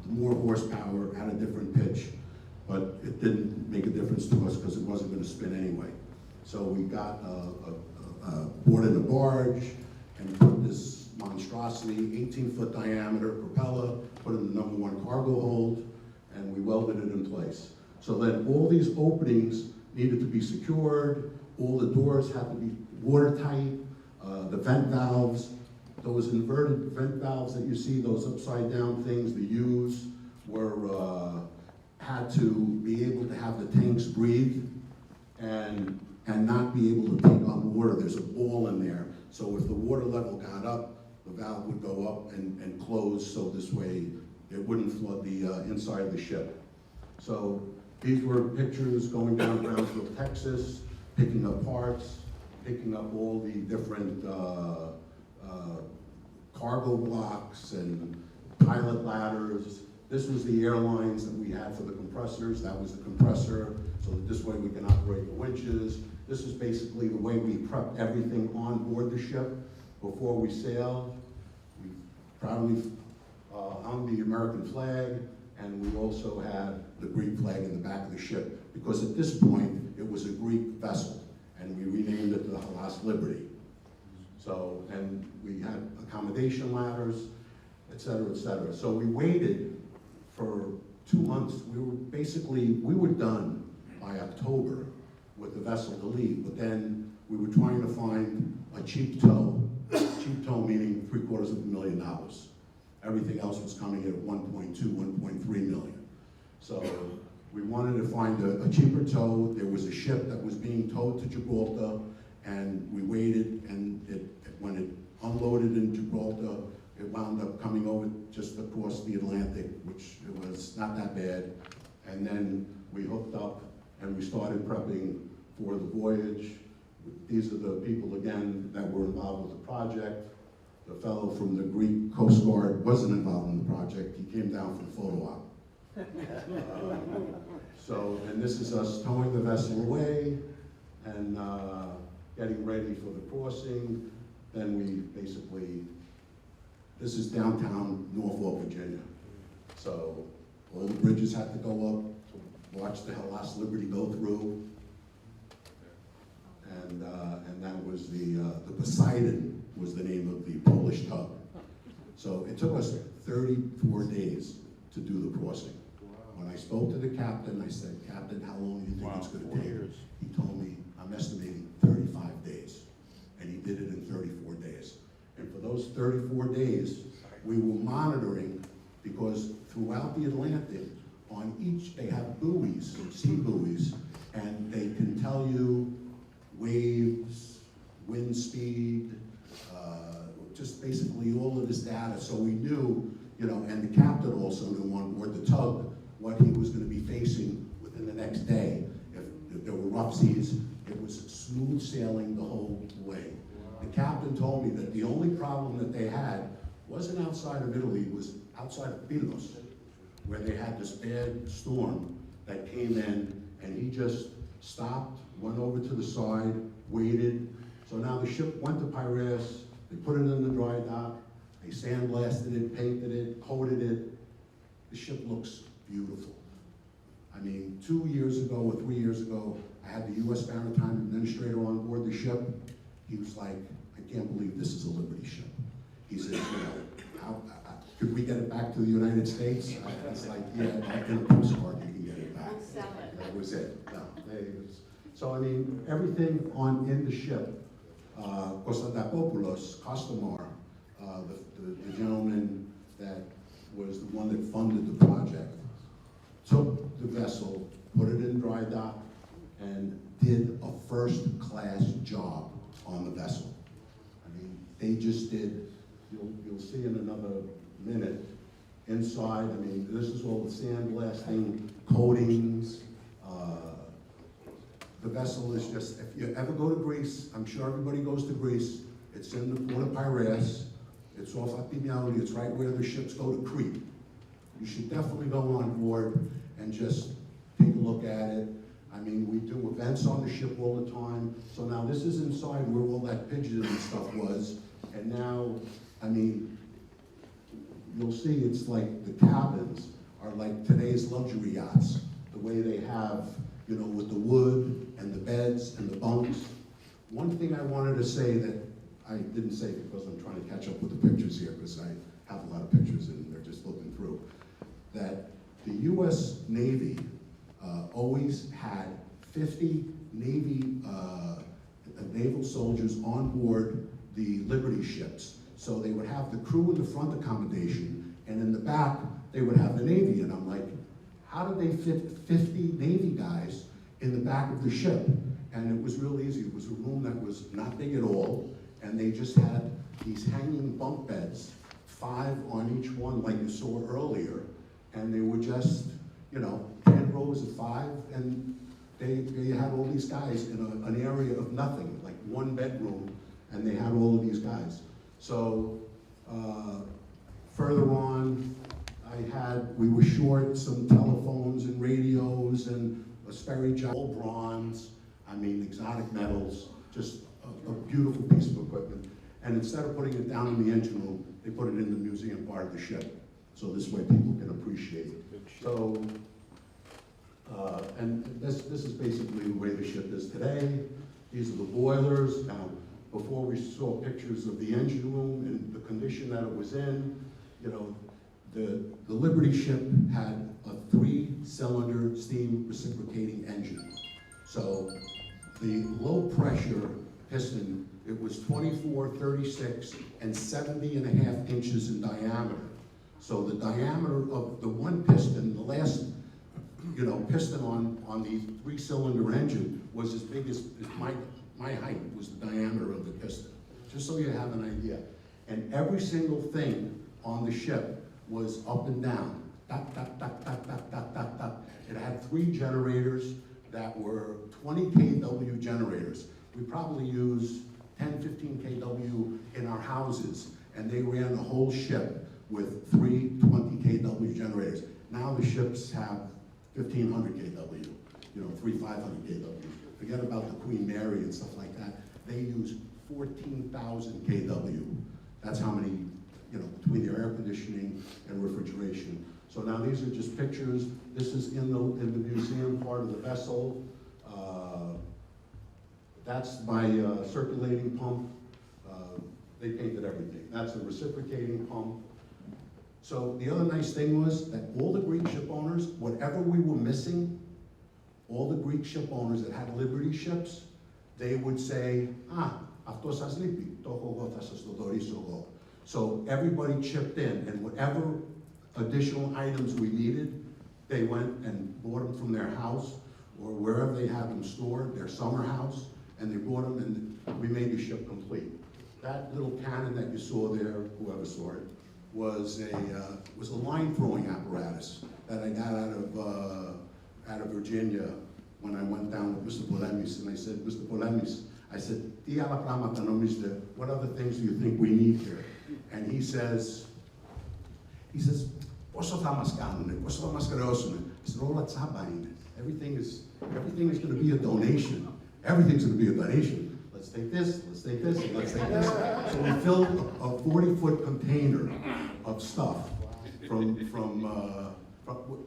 More horsepower at a different pitch, but it didn't make a difference to us because it wasn't going to spin anyway. So we got boarded a barge and put this monstrosity, 18-foot diameter propeller, put it in the #1 cargo hold, and we welded it in place. So then all these openings needed to be secured, all the doors had to be watertight, the vent valves, those inverted vent valves that you see, those upside down things, the U's, had to be able to have the tanks breathe and not be able to take on water. There's a ball in there, so if the water level got up, the valve would go up and close, so this way it wouldn't flood the inside of the ship. So these were pictures going down Brownsville, Texas, picking up parts, picking up all the different cargo blocks and pilot ladders. This was the airlines that we had for the compressors. That was the compressor, so that this way we can operate the winches. This is basically the way we prepped everything on board the ship before we sailed. We proudly hung the American flag, and we also had the Greek flag in the back of the ship, because at this point it was a Greek vessel, and we renamed it the Hellas Liberty. So, and we had accommodation ladders, et cetera, et cetera. So we waited for 2 months. We were done by October with the vessel to leave, but then we were trying to find a cheap tow. Cheap tow meaning $750,000. Everything else was coming at 1.2, 1.3 million. So we wanted to find a cheaper tow. There was a ship that was being towed to Gibraltar, and we waited, and when it unloaded in Gibraltar, it wound up coming over just across the Atlantic, which it was not that bad. And then we hooked up and we started prepping for the voyage. These are the people, again, that were involved with the project. The fellow from the Greek Coast Guard wasn't involved in the project. He came down for the photo op. And this is us towing the vessel away and getting ready for the crossing. Then we basically, this is downtown Norfolk, Virginia. So all the bridges had to go up to watch the Hellas Liberty go through. And that was the Poseidon was the name of the Polish tug. So it took us 34 days to do the crossing. When I spoke to the captain, I said, "Captain, how long do you think it's going to take?" He told me, "I'm estimating 35 days." And he did it in 34 days. And for those 34 days, we were monitoring, because throughout the Atlantic, on each, they have buoys, sea buoys, and they can tell you waves, wind speed, just basically all of this data. So we knew, and the captain also knew on board the tug what he was going to be facing within the next day. If there were rough seas, it was smooth sailing the whole way. The captain told me that the only problem that they had wasn't outside of Italy, it was outside of Billinis, where they had this bad storm that came in, and he just stopped, went over to the side, waited. So now the ship went to Piraeus, they put it in the dry dock, they sandblasted it, painted it, coated it. The ship looks beautiful. I mean, 2 years ago or 3 years ago, I had the U.S. Maritime Administrator on board the ship. He was like, "I can't believe this is a Liberty ship." He said, "Could we get it back to the United States?" I was like, "Yeah, in a postcard you can get it back." That was it. No, so I mean, everything in the ship, Kostadapopoulos, Kostamar, the gentleman that was the one that funded the project, took the vessel, put it in dry dock, and did a first-class job on the vessel. I mean, they just did, you'll see in another minute, inside, I mean, this is all the sandblasting, coatings. The vessel is just, if you ever go to Greece, I'm sure everybody goes to Greece, it's in the Port of Piraeus, it's off Atiniauli, it's right where the ships go to Crete. You should definitely go on board and just take a look at it. I mean, we do events on the ship all the time. So now this is inside where all that pigeon and stuff was. And now, I mean, you'll see it's like the cabins are like today's luxury yachts. The way they have, you know, with the wood and the beds and the bunks. One thing I wanted to say that I didn't say because I'm trying to catch up with the pictures here, because I have a lot of pictures and they're just looking through, that the U.S. Navy always had 50 naval soldiers on board the Liberty ships. So they would have the crew in the front accommodation, and in the back, they would have the Navy. And I'm like, how did they fit 50 Navy guys in the back of the ship? And it was real easy. It was a room that was not big at all, and they just had these hanging bunk beds, 5 on each one, like you saw earlier, and they were just, you know, 10 rows of 5, and they had all these guys in an area of nothing, like 1 bedroom, and they had all of these guys. So further on, we were short some telephones and radios and a Sperry job, all bronze, I mean exotic metals, just a beautiful piece of equipment. And instead of putting it down in the engine room, they put it in the museum part of the ship. So this way people can appreciate it. So, and this is basically the way the ship is today. These are the boilers. Now, before we saw pictures of the engine room and the condition that it was in, you know, the Liberty ship had a 3-cylinder steam reciprocating engine. So the low pressure piston, it was 24, 36, and 70.5 inches in diameter. So the diameter of the one piston, the last, you know, piston on the 3-cylinder engine was as big as my height was the diameter of the piston, just so you have an idea. And every single thing on the ship was up and down, tap, tap, tap, tap, tap, tap, tap, tap. It had 3 generators that were 20 kW generators. We probably used 10, 15 kW in our houses, and they ran the whole ship with 3 20 kW generators. Now the ships have 1,500 kW, you know, 500 kW. Forget about the Queen Mary and stuff like that. They use 14,000 kW. That's how many, you know, between their air conditioning and refrigeration. So now these are just pictures. This is in the museum part of the vessel. That's my circulating pump. They painted everything. That's a reciprocating pump. So the other nice thing was that all the Greek ship owners, whatever we were missing, all the Greek ship owners that had Liberty ships, they would say, αυτό σας λείπει, το έχω εγώ, θα σας το δωρήσω εγώ. So everybody chipped in, and whatever additional items we needed, they went and bought them from their house or wherever they had them stored, their summer house, and they brought them and we made the ship complete. That little cannon that you saw there, whoever saw it, was a line throwing apparatus that I got out of Virginia when I went down with Mr. Billinis, and I said, Mr. Billinis, I said, "Τι άλλα πράγματα νομίζετε? What other things do you think we need here?" And he says, "Πόσο θα μας κάνουνε, πόσο θα μας χρεώσουνε?" I said, "Όλα τσάμπα είναι. Everything is going to be a donation. Everything's going to be a donation. Let's take this, let's take this, and let's take this." So we filled a 40-foot container of stuff from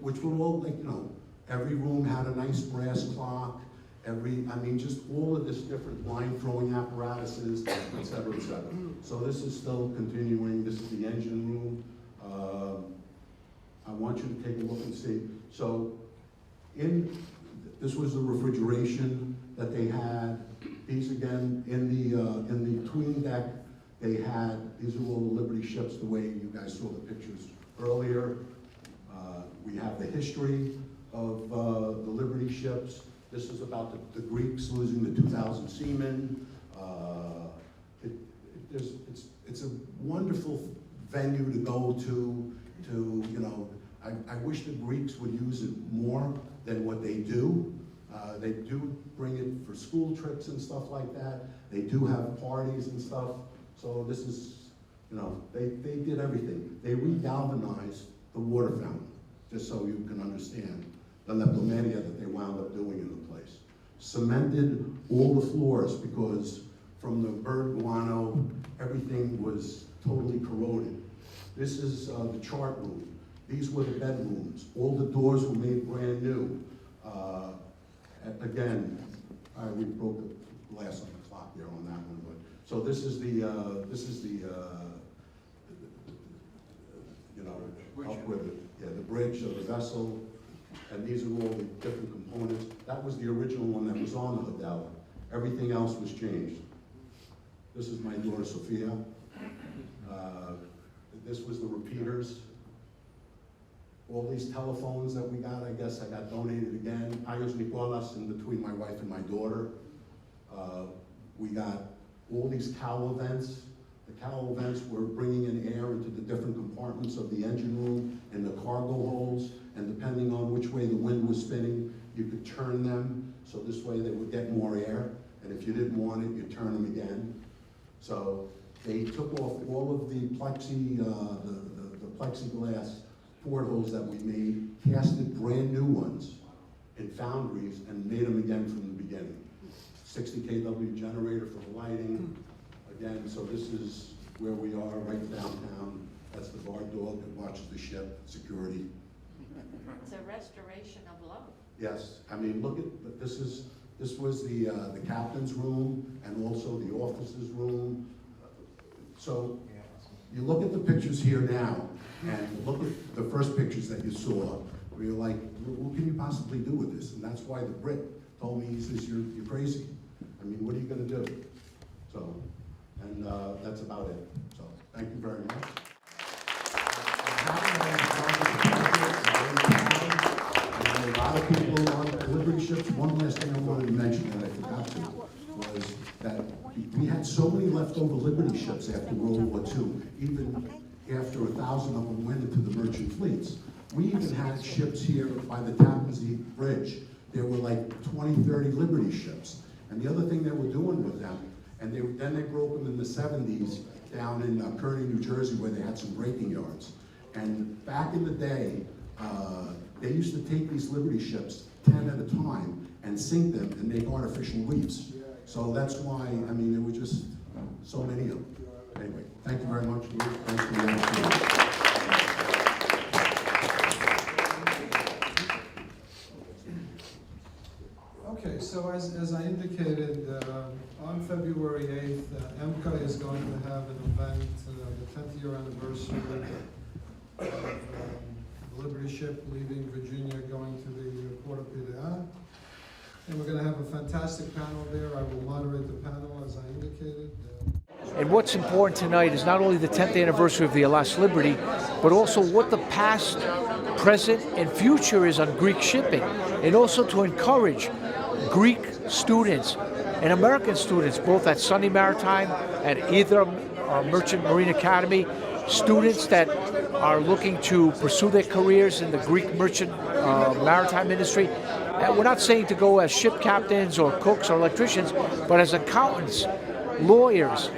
which were all like, you know, every room had a nice brass clock. Just all of this different line throwing apparatuses, et cetera, et cetera. So this is still continuing. This is the engine room. I want you to take a look and see. So this was the refrigeration that they had. These again, in the tween deck, these are all the Liberty ships, the way you guys saw the pictures earlier. We have the history of the Liberty ships. This is about the Greeks losing the 2,000 seamen. It it's a wonderful venue to go to, you know, I wish the Greeks would use it more than what they do. They do bring it for school trips and stuff like that. They do have parties and stuff. So this is, you know, they did everything. They re-galvanized the water fountain, just so you can understand the leptomeria that they wound up doing in the place. Cemented all the floors because from the bird guano, everything was totally corroded. This is the chart room. These were the bedrooms. All the doors were made brand new. Again, we broke the glass on the clock there on that one. But so this is the you know, up with the bridge of the vessel, and these are all the different components. That was the original one that was on the Hodella. Everything else was changed. This is my daughter Sophia. This was the repeaters. All these telephones that we got, I guess I got donated again. Ayos Nicolas in between my wife and my daughter. We got all these cowl vents. The cowl vents were bringing in air into the different compartments of the engine room and the cargo holds, and depending on which way the wind was spinning, you could turn them, so this way they would get more air, and if you didn't want it, you'd turn them again. So they took off all of the plexiglass portholes that we made, casted brand new ones in foundries, and made them again from the beginning. 60 kW generator for the lighting. Again, so this is where we are, right downtown. That's the guard dog that watches the ship, security.
It's a restoration of love.
Yes, I mean, look at, this was the captain's room and also the officer's room. So you look at the pictures here now, and look at the first pictures that you saw, where you're like, what can you possibly do with this? And that's why the Brit told me, he says, you're crazy. I mean, what are you gonna do? So, and that's about it. So, thank you very much. A lot of people on Liberty ships. One last thing I wanted to mention that I forgot to was that we had so many leftover Liberty ships after World War II, even after 1,000 of them went into the merchant fleets. We even had ships here by the Tampakis Bridge. There were like 20, 30 Liberty ships. And the other thing they were doing with them, and then they broke them in the 70s down in Kearney, New Jersey, where they had some breaking yards. And back in the day, they used to take these Liberty ships 10 at a time and sink them and make artificial reefs. So that's why, I mean, there were just so many of them. Anyway, thank you very much, Lou. Thanks for the opportunity.
Okay, so as I indicated, on February 8th, EMCA is going to have an event, the 10th year anniversary of the Liberty ship leaving Virginia, going to the Port of Piraeus. And we're going to have a fantastic panel there. I will moderate the panel, as I indicated.
And what's important tonight is not only the 10th anniversary of the Alas Liberty, but also what the past, present, and future is on Greek shipping, and also to encourage Greek students and American students, both at Sunday Maritime, at either Merchant Marine Academy, students that are looking to pursue their careers in the Greek merchant maritime industry. We're not saying to go as ship captains or cooks or electricians, but as accountants, lawyers,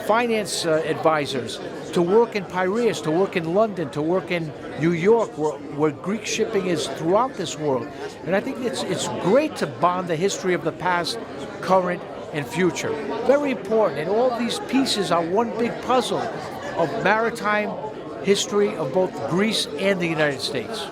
finance advisors, to work in Piraeus, to work in London, to work in New York, where Greek shipping is throughout this world. And I think it's great to bond the history of the past, current, and future. Very important. And all these pieces are one big puzzle of maritime history of both Greece and the United States.